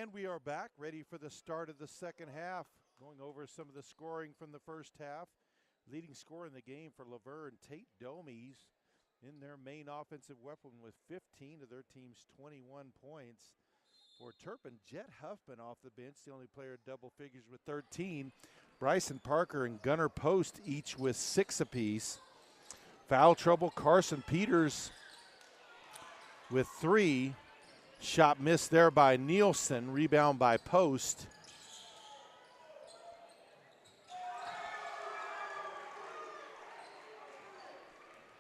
And we are back, ready for the start of the second half. Going over some of the scoring from the first half. Leading scorer in the game for Laverne, Tate Domies, in their main offensive weapon with 15 of their team's 21 points. For Turpin, Jet Huffman off the bench, the only player double figures with 13. Bryson Parker and Gunnar Post each with 6 apiece. Foul trouble, Carson Peters with 3. Shot missed there by Nielsen, rebound by Post.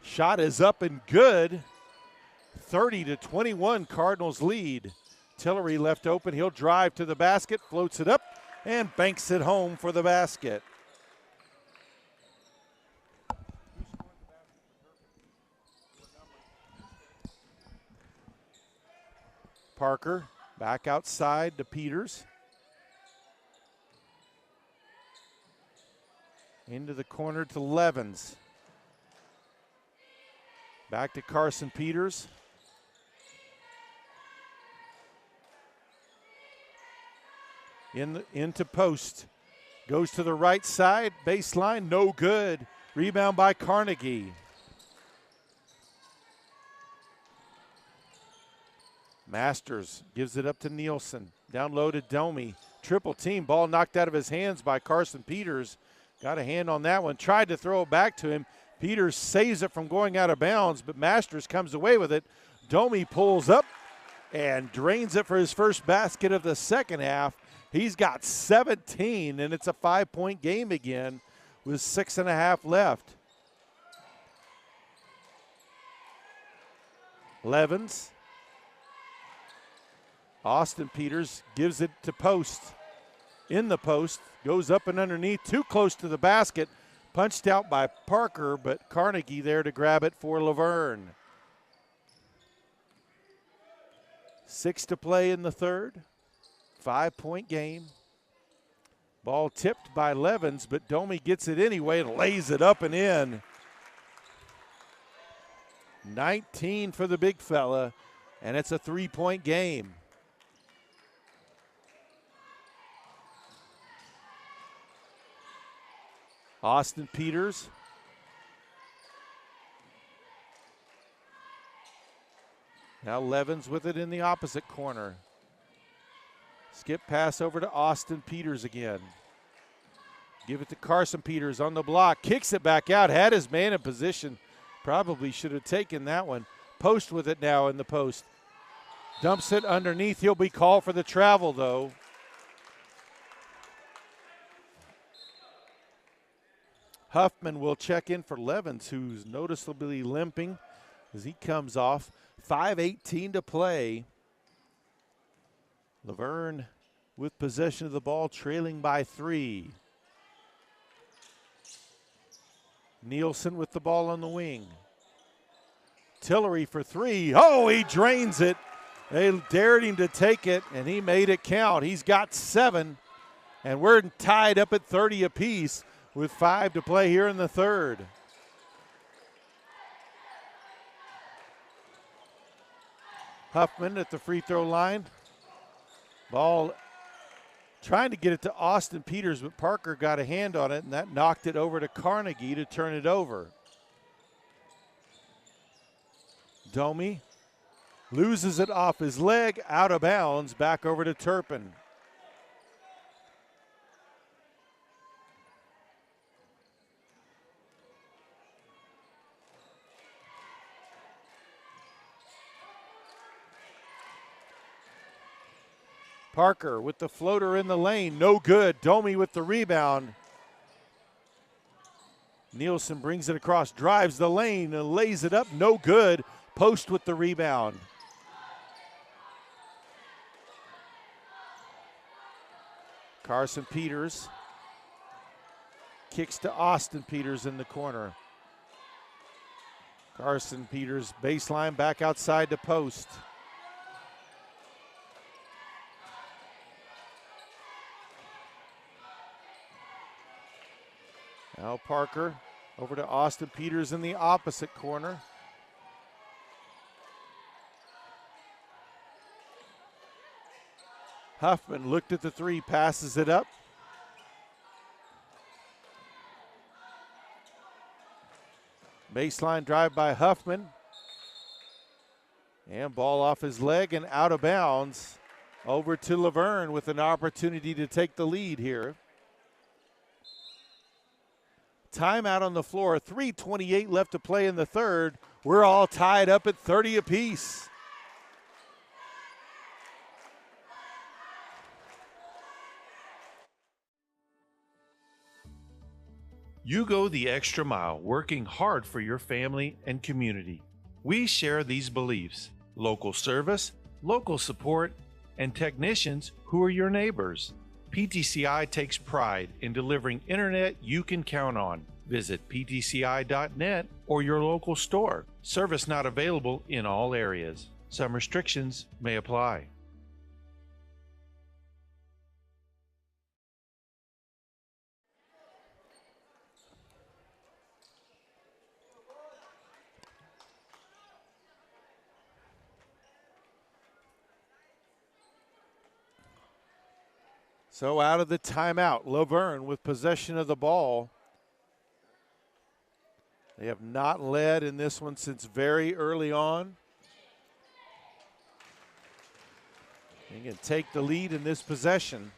Shot is up and good. 30-21, Cardinals lead. Tillery left open, he'll drive to the basket, floats it up, and banks it home for the basket. Parker back outside to Peters. Into the corner to Levens. Back to Carson Peters. Into Post. Goes to the right side, baseline, no good. Rebound by Carnegie. Masters gives it up to Nielsen. Down low to Domi. Triple team, ball knocked out of his hands by Carson Peters. Got a hand on that one, tried to throw it back to him. Peters saves it from going out of bounds, but Masters comes away with it. Domi pulls up and drains it for his first basket of the second half. He's got 17, and it's a 5-point game again with 6.5 left. Levens. Austin Peters gives it to Post. In the post, goes up and underneath, too close to the basket. Punched out by Parker, but Carnegie there to grab it for Laverne. 6 to play in the third. 5-point game. Ball tipped by Levens, but Domi gets it anyway and lays it up and in. 19 for the big fella, and it's a 3-point game. Austin Peters. Now Levens with it in the opposite corner. Skip pass over to Austin Peters again. Give it to Carson Peters on the block. Kicks it back out. Had his man in position. Probably should have taken that one. Post with it now in the post. Dumps it underneath. He'll be called for the travel, though. Huffman will check in for Levens, who's noticeably limping as he comes off. 5:18 to play. Laverne with possession of the ball, trailing by 3. Nielsen with the ball on the wing. Tillery for 3. Oh, he drains it. They dared him to take it, and he made it count. He's got 7, and we're tied up at 30 apiece with 5 to play here in the third. Huffman at the free throw line. Ball trying to get it to Austin Peters, but Parker got a hand on it, and that knocked it over to Carnegie to turn it over. Domi loses it off his leg, out of bounds, back over to Turpin. Parker with the floater in the lane, no good. Domi with the rebound. Nielsen brings it across, drives the lane and lays it up, no good. Post with the rebound. Carson Peters kicks to Austin Peters in the corner. Carson Peters baseline back outside to post. Now Parker over to Austin Peters in the opposite corner. Huffman looked at the 3, passes it up. Baseline drive by Huffman. And ball off his leg and out of bounds. Over to Laverne with an opportunity to take the lead here. Timeout on the floor, 3:28 left to play in the third. We're all tied up at 30 apiece. You go the extra mile, working hard for your family and community. We share these beliefs: local service, local support, and technicians who are your neighbors. PTCI takes pride in delivering internet you can count on. Visit ptci.net or your local store. Service not available in all areas. Some restrictions may apply. So out of the timeout, Laverne with possession of the ball. They have not led in this one since very early on. They can take the lead in this possession.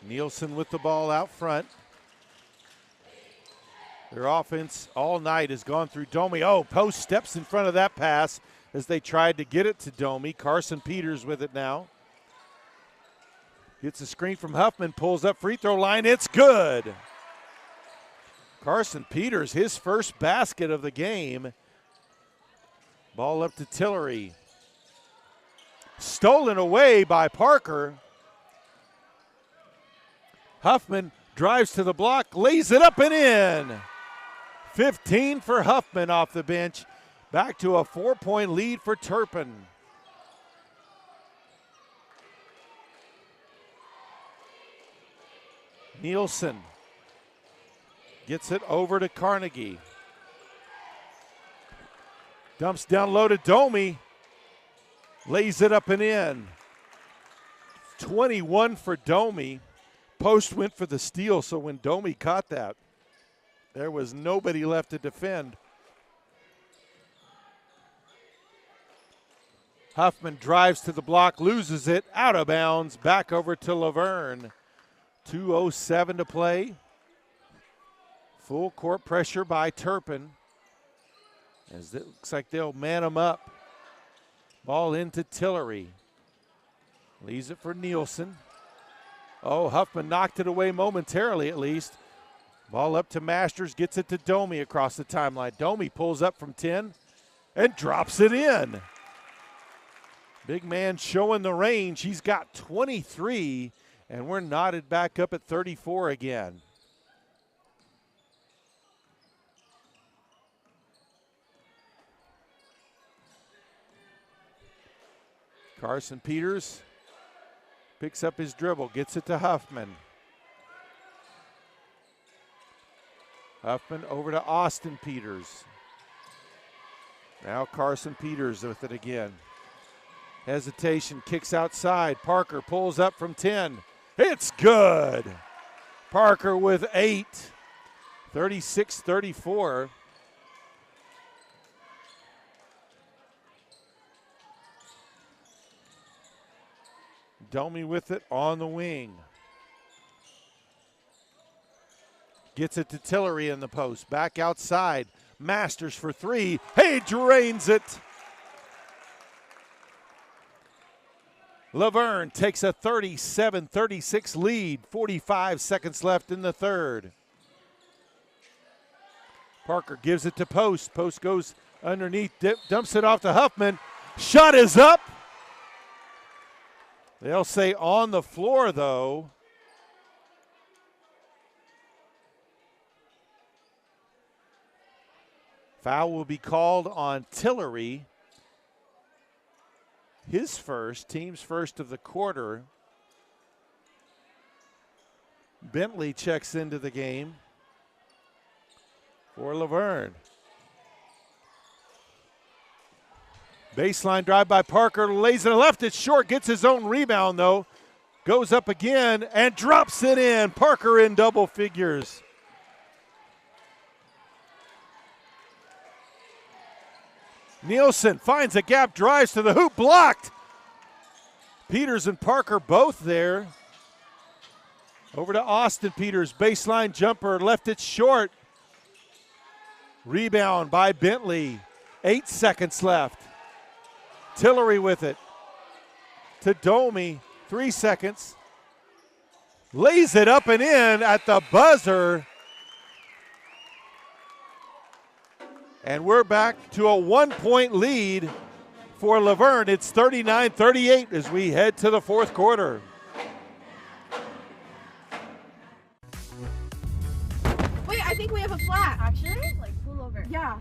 Nielsen with the ball out front. Their offense all night has gone through Domi. Oh, post steps in front of that pass as they tried to get it to Domi. Carson Peters with it now. Gets a screen from Huffman, pulls up free throw line. It's good. Carson Peters, his first basket of the game. Ball up to Tillery. Stolen away by Parker. Huffman drives to the block, lays it up and in. 15 for Huffman off the bench. Back to a 4-point lead for Turpin. Nielsen Gets it over to Carnegie. Dumps down low to Domi. Lays it up and in. 21 for Domi. Post went for the steal, so when Domi caught that, there was nobody left to defend. Huffman drives to the block, loses it, out of bounds, back over to Laverne. 2:07 to play. Full court pressure by Turpin. As it looks like they'll man him up. Ball into Tillery. Leaves it for Nielsen. Oh, Huffman knocked it away momentarily at least. Ball up to Masters, gets it to Domi across the timeline. Domi pulls up from 10 and drops it in. Big man showing the range. He's got 23, and we're knotted back up at 34 again. Carson Peters picks up his dribble, gets it to Huffman. Huffman over to Austin Peters. Now Carson Peters with it again. Hesitation, kicks outside. Parker pulls up from 10. It's good. Parker with 8. 36-34. Domi with it on the wing. Gets it to Tillery in the post. Back outside. Masters for 3. Hey, drains it. Laverne takes a 37-36 lead. 45 seconds left in the third. Parker gives it to Post. Post goes underneath, dumps it off to Huffman. Shot is up. They'll say on the floor, though. Foul will be called on Tillery. His first, team's first of the quarter. Bentley checks into the game for Laverne. Baseline drive by Parker, lays it left, it's short, gets his own rebound though. Goes up again and drops it in. Parker in double figures. Nielsen finds a gap, drives to the hoop, blocked. Peters and Parker both there. Over to Austin Peters, baseline jumper, left it short. Rebound by Bentley, 8 seconds left. Tillery with it to Domi, 3 seconds. Lays it up and in at the buzzer. And we're back to a 1-point lead for Laverne. It's 39-38 as we head to the fourth quarter. Wait, I think we have a flat. Actually? Like, pull over. Yeah.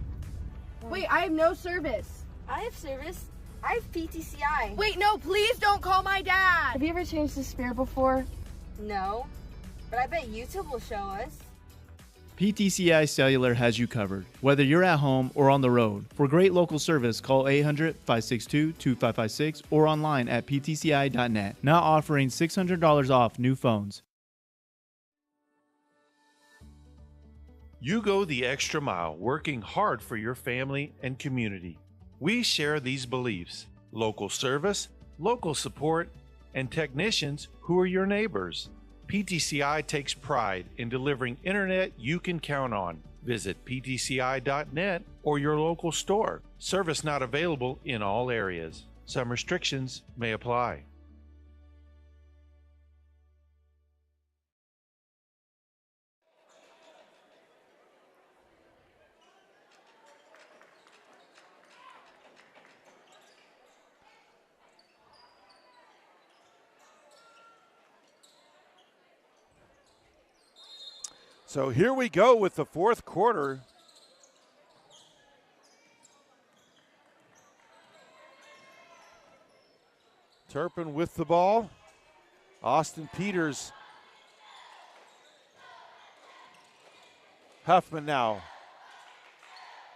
Wait, I have no service. I have service. I have PTCI. Wait, no, please don't call my dad. Have you ever changed the spare before? No, but I bet YouTube will show us. PTCI Cellular has you covered, whether you're at home or on the road. For great local service, call 800-562-2556 or online at ptci.net. Now offering $600 off new phones. You go the extra mile, working hard for your family and community. We share these beliefs: local service, local support, and technicians who are your neighbors. PTCI takes pride in delivering internet you can count on. Visit ptci.net or your local store. Service not available in all areas. Some restrictions may apply. So here we go with the fourth quarter. Turpin with the ball. Austin Peters Huffman now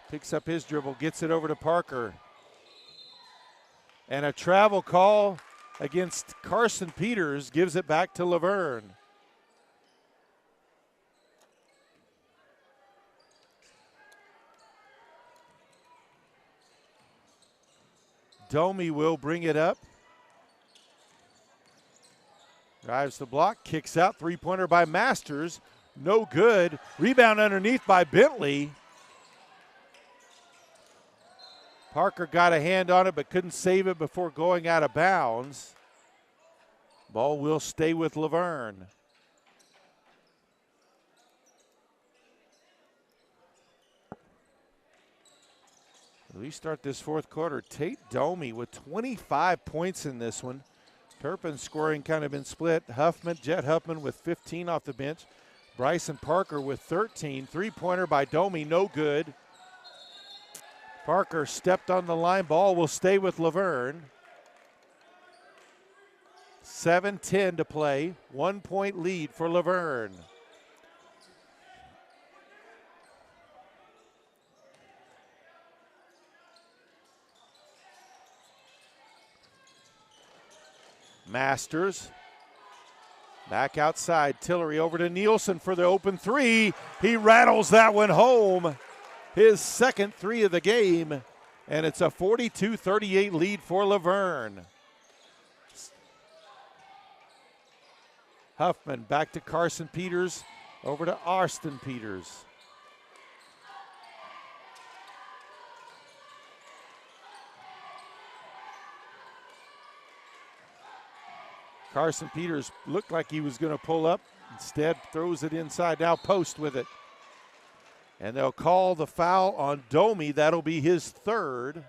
picks up his dribble, gets it over to Parker. And a travel call against Carson Peters gives it back to Laverne. Domi will bring it up. Drives the block, kicks out, three-pointer by Masters. No good. Rebound underneath by Bentley. Parker got a hand on it but couldn't save it before going out of bounds. Ball will stay with Laverne. We start this fourth quarter. Tate Domi with 25 points in this one. Turpin scoring kind of been split. Jet Huffman with 15 off the bench. Bryson Parker with 13. Three-pointer by Domi, no good. Parker stepped on the line. Ball will stay with Laverne. 7:10 to play. 1 point lead for Laverne. Masters. Back outside. Tillery over to Nielsen for the open three. He rattles that one home. His second three of the game. And it's a 42-38 lead for Laverne. Huffman back to Carson Peters. Over to Austin Peters. Carson Peters looked like he was going to pull up. Instead, throws it inside. Now post with it. And they'll call the foul on Domi. That'll be his third.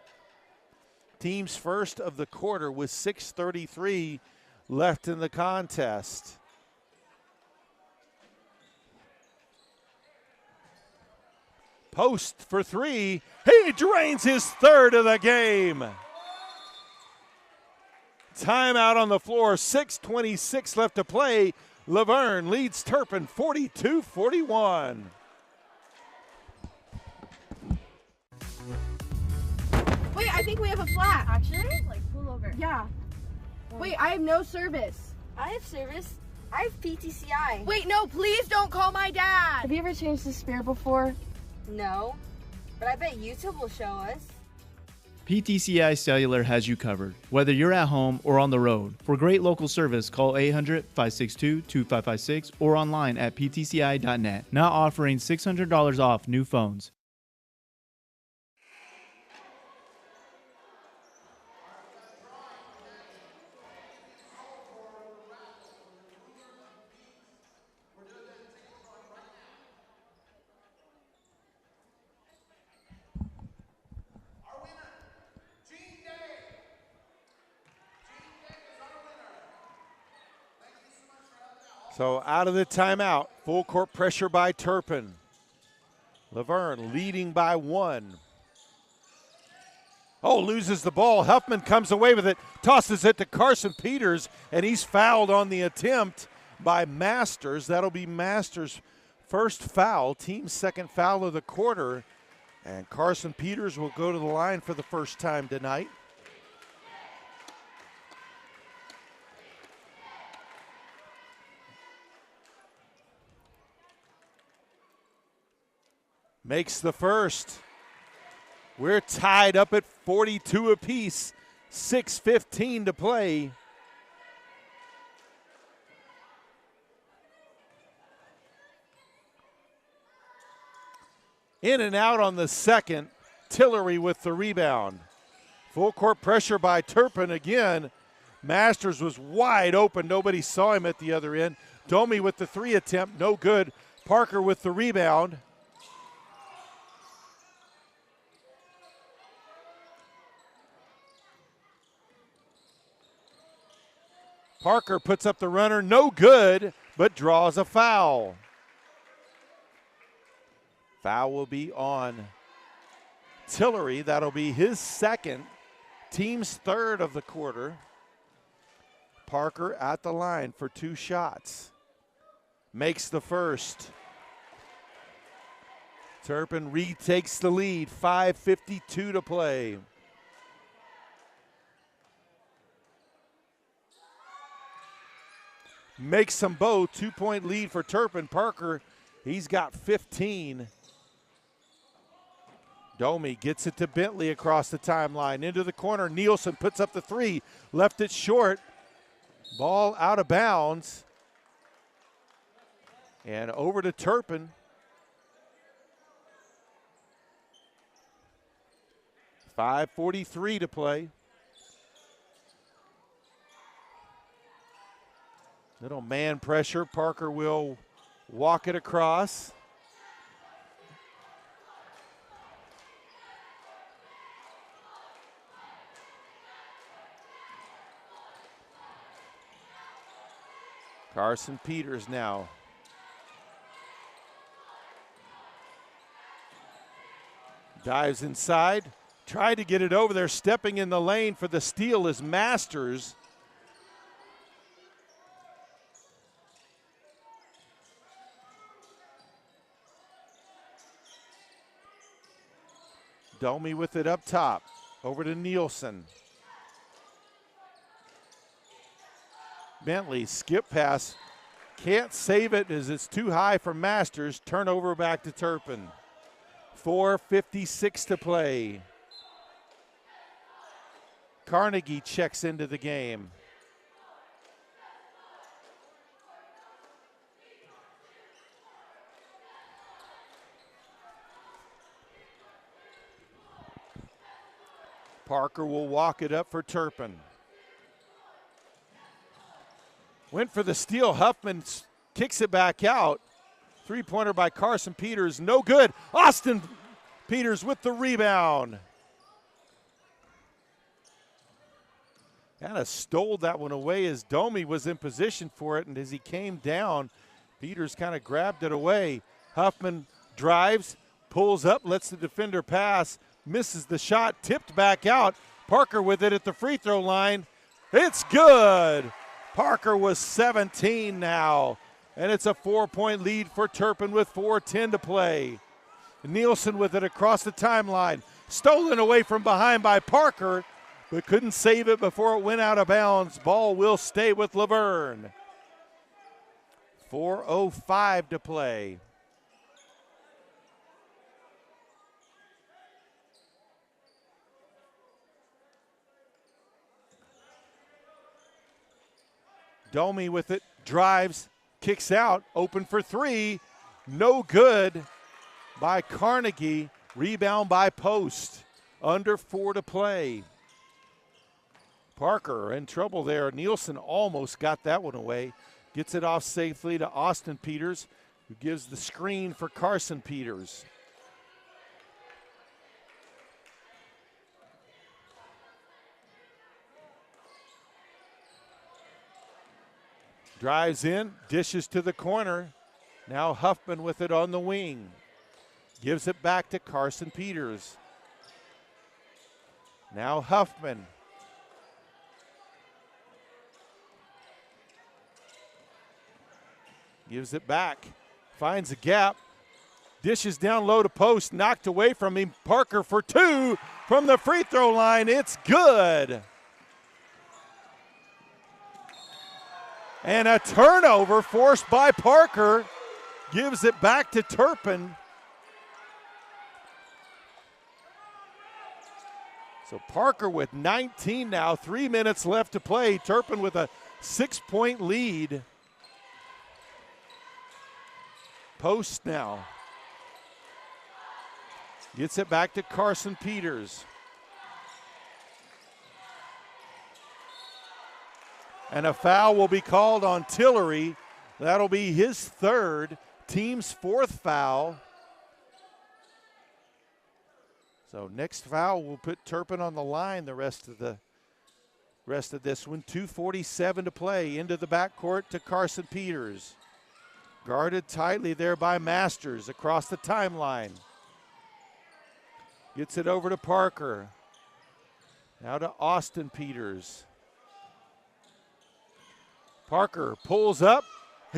Team's first of the quarter with 6:33 left in the contest. Post for three. He drains his third of the game. Timeout on the floor, 6:26 left to play. Laverne leads Turpin 42-41. Wait, I think we have a flat. Actually? Like, pull over. Yeah. Wait, I have no service. I have service. I have PTCI. Wait, no, please don't call my dad. Have you ever changed the spare before? No, but I bet YouTube will show us. PTCI Cellular has you covered, whether you're at home or on the road. For great local service, call 800-562-2556 or online at ptci.net. Now offering $600 off new phones. So out of the timeout, full court pressure by Turpin. Laverne leading by 1. Oh, loses the ball. Huffman comes away with it, tosses it to Carson Peters, and he's fouled on the attempt by Masters. That'll be Masters' first foul, team's second foul of the quarter. And Carson Peters will go to the line for the first time tonight. Makes the first. We're tied up at 42 apiece. 6:15 to play. In and out on the second. Tillery with the rebound. Full court pressure by Turpin again. Masters was wide open. Nobody saw him at the other end. Domi with the three attempt. No good. Parker with the rebound. Parker puts up the runner, no good, but draws a foul. Foul will be on Tillery. That'll be his second, team's third of the quarter. Parker at the line for 2 shots. Makes the first. Turpin retakes the lead, 5:52 to play. Makes them both, 2-point lead for Turpin. Parker, he's got 15. Domi gets it to Bentley across the timeline. Into the corner, Nielsen puts up the three. Left it short. Ball out of bounds. And over to Turpin. 5:43 to play. Little man pressure. Parker will walk it across. Carson Peters now. Dives inside. Tried to get it over there. Stepping in the lane for the steal is Masters. Domi with it up top. Over to Nielsen. Bentley, skip pass. Can't save it as it's too high for Masters. Turnover back to Turpin. 4:56 to play. Carnegie checks into the game. Parker will walk it up for Turpin. Went for the steal. Huffman kicks it back out. Three-pointer by Carson Peters. No good. Austin Peters with the rebound. Kind of stole that one away as Domi was in position for it, and as he came down, Peters kind of grabbed it away. Huffman drives, pulls up, lets the defender pass, misses the shot, tipped back out. Parker with it at the free throw line. It's good. Parker was 17 now, and it's a 4-point lead for Turpin with 4:10 to play. Nielsen with it across the timeline. Stolen away from behind by Parker, but couldn't save it before it went out of bounds. Ball will stay with Laverne. 4:05 to play. Domi with it, drives, kicks out, open for three. No good by Carnegie. Rebound by Post. Under 4 to play. Parker in trouble there. Nielsen almost got that one away. Gets it off safely to Austin Peters, who gives the screen for Carson Peters. Drives in, dishes to the corner. Now Huffman with it on the wing. Gives it back to Carson Peters. Now Huffman. Gives it back. Finds a gap. Dishes down low to Post. Knocked away from him. Parker for two from the free throw line. It's good. And a turnover forced by Parker. Gives it back to Turpin. So Parker with 19 now, 3 minutes left to play. Turpin with a 6-point lead. Post now. Gets it back to Carson Peters. And a foul will be called on Tillery. That'll be his third, team's fourth foul. So next foul will put Turpin on the line the rest of this one. 2:47 to play. Into the backcourt to Carson Peters. Guarded tightly there by Masters across the timeline. Gets it over to Parker. Now to Austin Peters. Parker pulls up,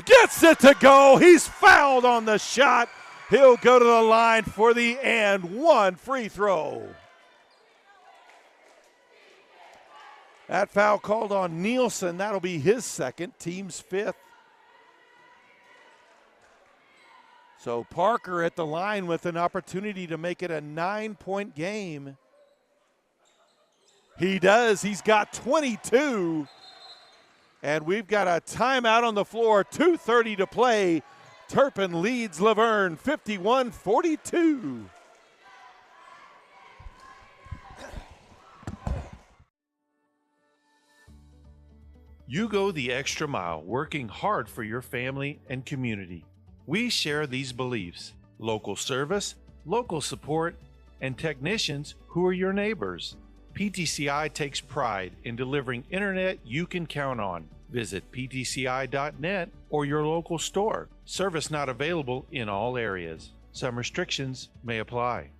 gets it to go. He's fouled on the shot, He'll go to the line for the and one free throw. That foul called on Nielsen. That'll be his second, team's fifth. So Parker at the line with an opportunity to make it a 9-point game. He does. He's got 22. And we've got a timeout on the floor. 2:30 to play. Turpin leads Laverne 51-42. You go the extra mile, working hard for your family and community. We share these beliefs: local service, local support, and technicians who are your neighbors. PTCI takes pride in delivering internet you can count on. Visit ptci.net or your local store. Service not available in all areas. Some restrictions may apply.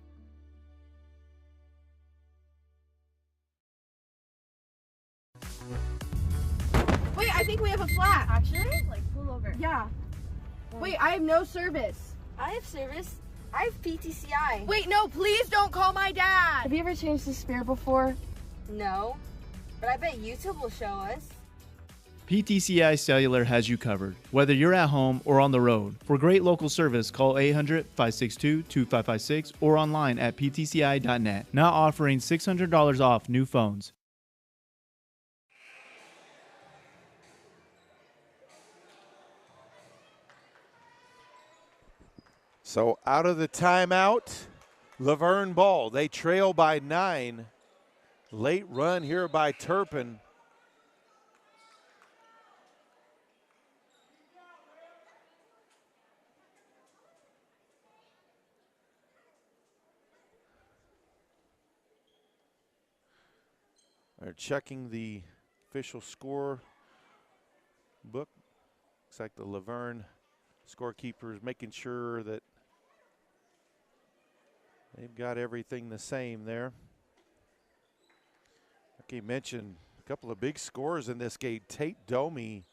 Wait, I think we have a flat. Actually, like pull over. Yeah. Wait, I have no service. I have service. I have PTCI. Wait, no, please don't call my dad. Have you ever changed the spare before? No, but I bet YouTube will show us. PTCI Cellular has you covered, whether you're at home or on the road. For great local service, call 800-562-2556 or online at ptci.net. Now offering $600 off new phones. So out of the timeout, Laverne ball. They trail by 9. Late run here by Turpin. They're checking the official score book. Looks like the Laverne scorekeeper is making sure that they've got everything the same there. Like he mentioned, a couple of big scores in this game. Tate Domi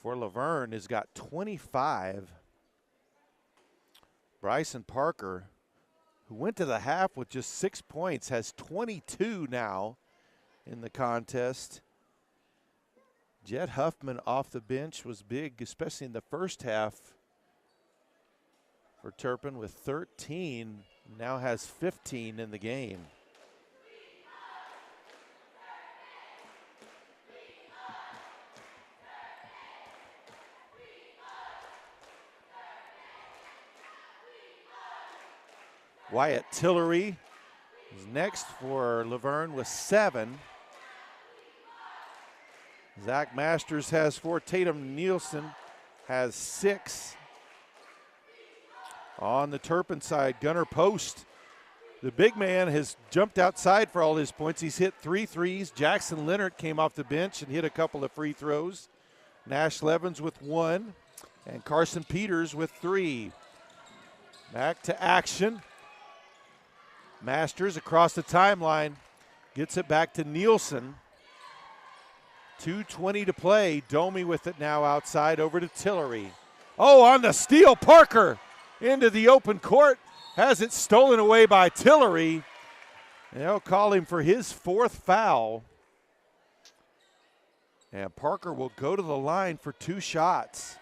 for Laverne has got 25. Bryson Parker, who went to the half with just 6 points, has 22 now in the contest. Jed Huffman off the bench was big, especially in the first half for Turpin with 13, now has 15 in the game. Wyatt Tillery is next for Laverne with 7. Zach Masters has 4. Tatum Nielsen has 6. On the Turpin side, Gunnar Post, the big man, has jumped outside for all his points. He's hit 3 threes. Jackson Leonard came off the bench and hit a couple of free throws. Nash Levens with 1, and Carson Peters with 3. Back to action. Masters across the timeline, gets it back to Nielsen. 2:20 to play. Domi with it now outside, over to Tillery. Oh, on the steal, Parker into the open court. Has it stolen away by Tillery. And they'll call him for his 4th foul. And Parker will go to the line for 2 shots.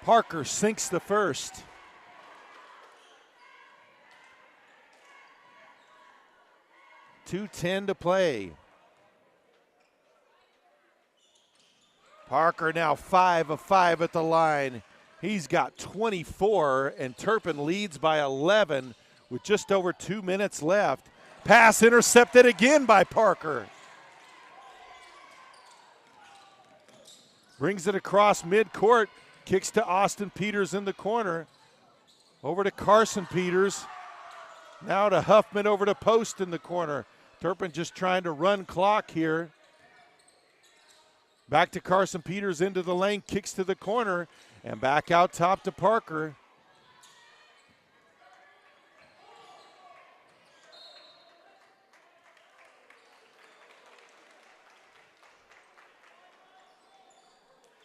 Parker sinks the first. .210 to play. Parker now 5 of 5 at the line. He's got 24, and Turpin leads by 11 with just over 2 minutes left. Pass intercepted again by Parker. Brings it across midcourt. Kicks to Austin Peters in the corner. Over to Carson Peters. Now to Huffman, over to Post in the corner. Turpin just trying to run clock here. Back to Carson Peters into the lane, kicks to the corner, and back out top to Parker.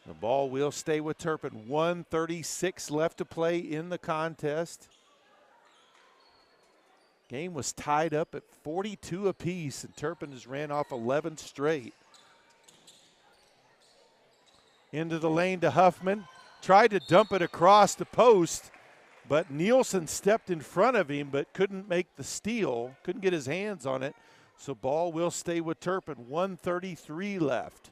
The ball will stay with Turpin. 1:36 left to play in the contest. Game was tied up at 42 apiece, and Turpin has ran off 11 straight. Into the lane to Huffman. Tried to dump it across the post, but Nielsen stepped in front of him but couldn't make the steal, couldn't get his hands on it. So ball will stay with Turpin. 1:33 left.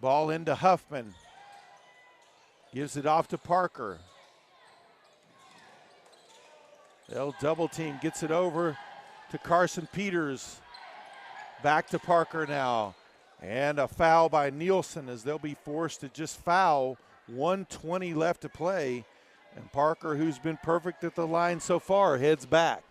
Ball into Huffman. Gives it off to Parker. They'll double team, gets it over to Carson Peters. Back to Parker now. And a foul by Nielsen as they'll be forced to just foul. 1:20 left to play. And Parker, who's been perfect at the line so far, heads back.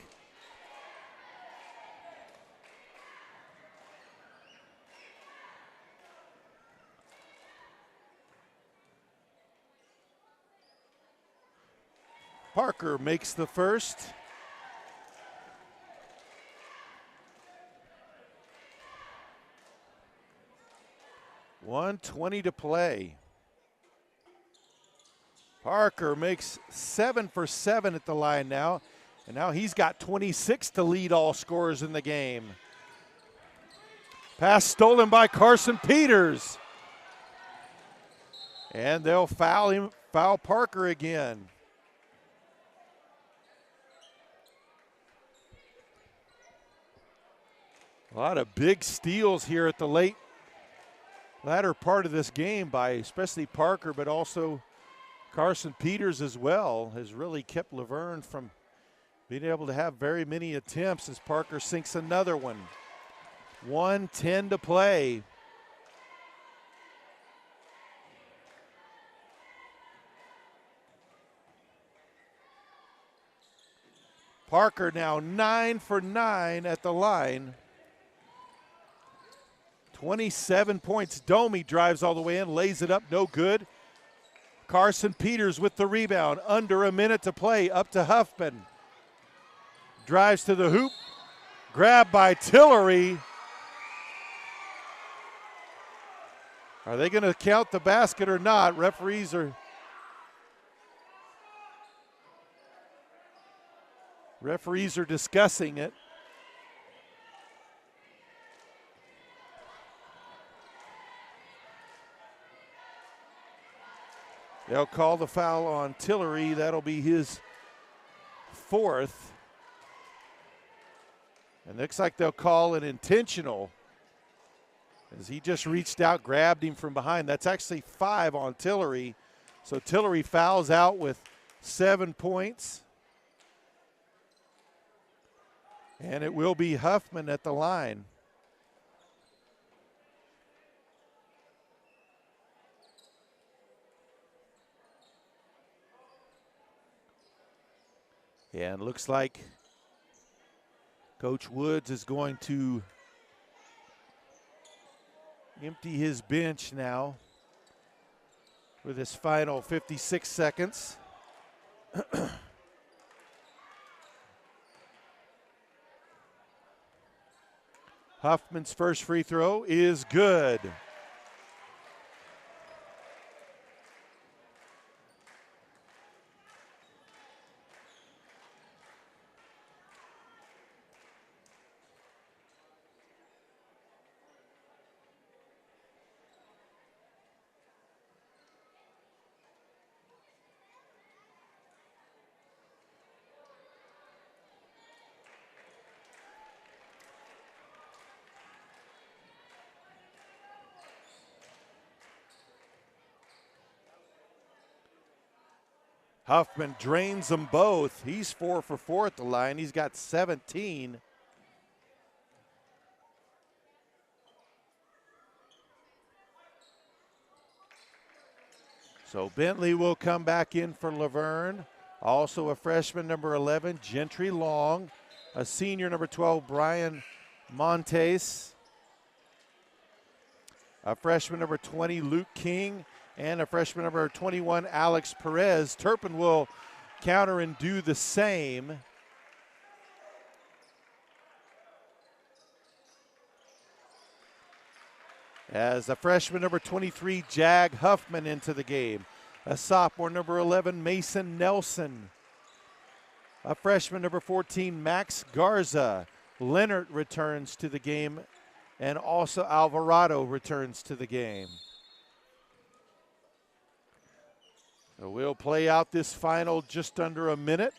Parker makes the first. .120 to play. Parker makes 7 for 7 at the line now. And now he's got 26 to lead all scorers in the game. Pass stolen by Carson Peters. And they'll foul Parker again. A lot of big steals here at the latter part of this game by especially Parker, but also Carson Peters as well, has really kept Laverne from being able to have very many attempts as Parker sinks another one. 1:10 to play. Parker now 9 for 9 at the line. 27 points. Domi drives all the way in, lays it up, no good. Carson Peters with the rebound. Under a minute to play, up to Huffman. Drives to the hoop. Grabbed by Tillery. Are they going to count the basket or not? Referees are discussing it. They'll call the foul on Tillery. That'll be his 4th. And looks like they'll call an intentional as he just reached out, grabbed him from behind. That's actually 5 on Tillery. So Tillery fouls out with 7 points. And it will be Huffman at the line. Yeah, and it looks like Coach Woods is going to empty his bench now for this final 56 seconds. Huffman's first free throw is good. Huffman drains them both. He's 4 for 4 at the line. He's got 17. So Bentley will come back in for Laverne. Also a freshman, number 11, Gentry Long. A senior, number 12, Brian Montes. A freshman, number 20, Luke King. And a freshman, number 21, Alex Perez. Turpin will counter and do the same. As a freshman, number 23, Jag Huffman into the game. A sophomore, number 11, Mason Nelson. A freshman, number 14, Max Garza. Leonard returns to the game, and also Alvarado returns to the game. So we'll play out this final just under a minute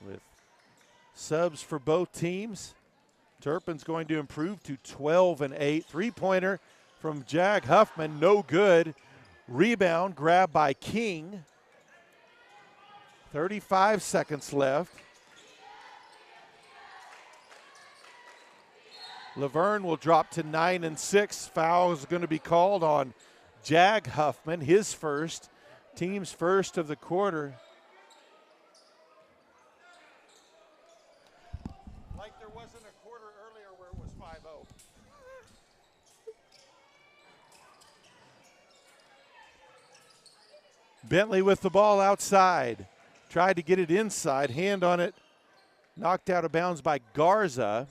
with subs for both teams. Turpin's going to improve to 12-8. Three-pointer from Jag Huffman, no good. Rebound grabbed by King. 35 seconds left. Laverne will drop to 9-6. Foul is going to be called on Jag Huffman, his first, team's first of the quarter. Like there wasn't a quarter earlier where it was 5-0. Bentley with the ball outside. Tried to get it inside, hand on it, knocked out of bounds by Garza.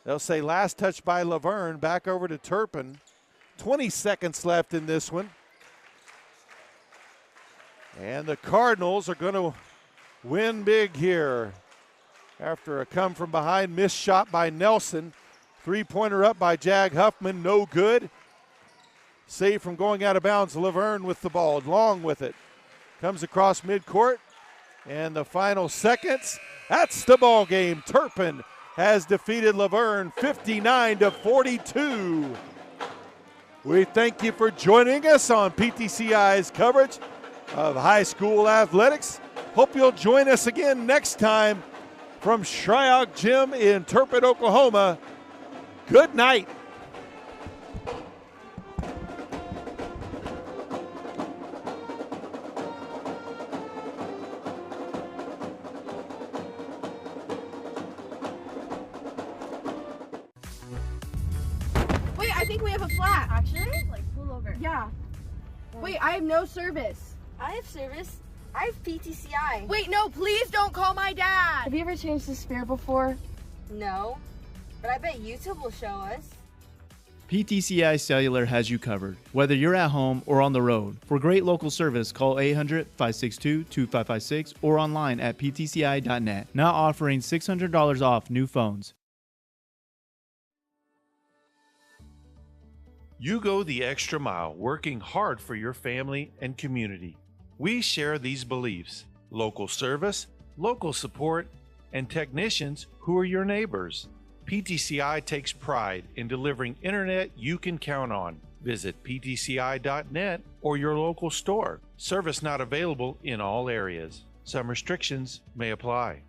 They'll say last touch by Laverne, back over to Turpin. 20 seconds left in this one. And the Cardinals are going to win big here. After a come from behind missed shot by Nelson. Three-pointer up by Jag Huffman, no good. Saved from going out of bounds, Laverne with the ball, Long with it. Comes across midcourt. And the final seconds, that's the ball game. Turpin has defeated Laverne 59-42. We thank you for joining us on PTCI's coverage of high school athletics. Hope you'll join us again next time from Shryock Gym in Turpin, Oklahoma. Good night. Wait, I think we have a flat. Actually, like pull over. Yeah. Wait, I have no service. I have service. I have PTCI. Wait, no, please don't call my dad. Have you ever changed the spare before? No, but I bet YouTube will show us. PTCI Cellular has you covered, whether you're at home or on the road. For great local service, call 800-562-2556 or online at ptci.net. Now offering $600 off new phones. You go the extra mile, working hard for your family and community. We share these beliefs: local service, local support, and technicians who are your neighbors. PTCI takes pride in delivering internet you can count on. Visit ptci.net or your local store. Service not available in all areas. Some restrictions may apply.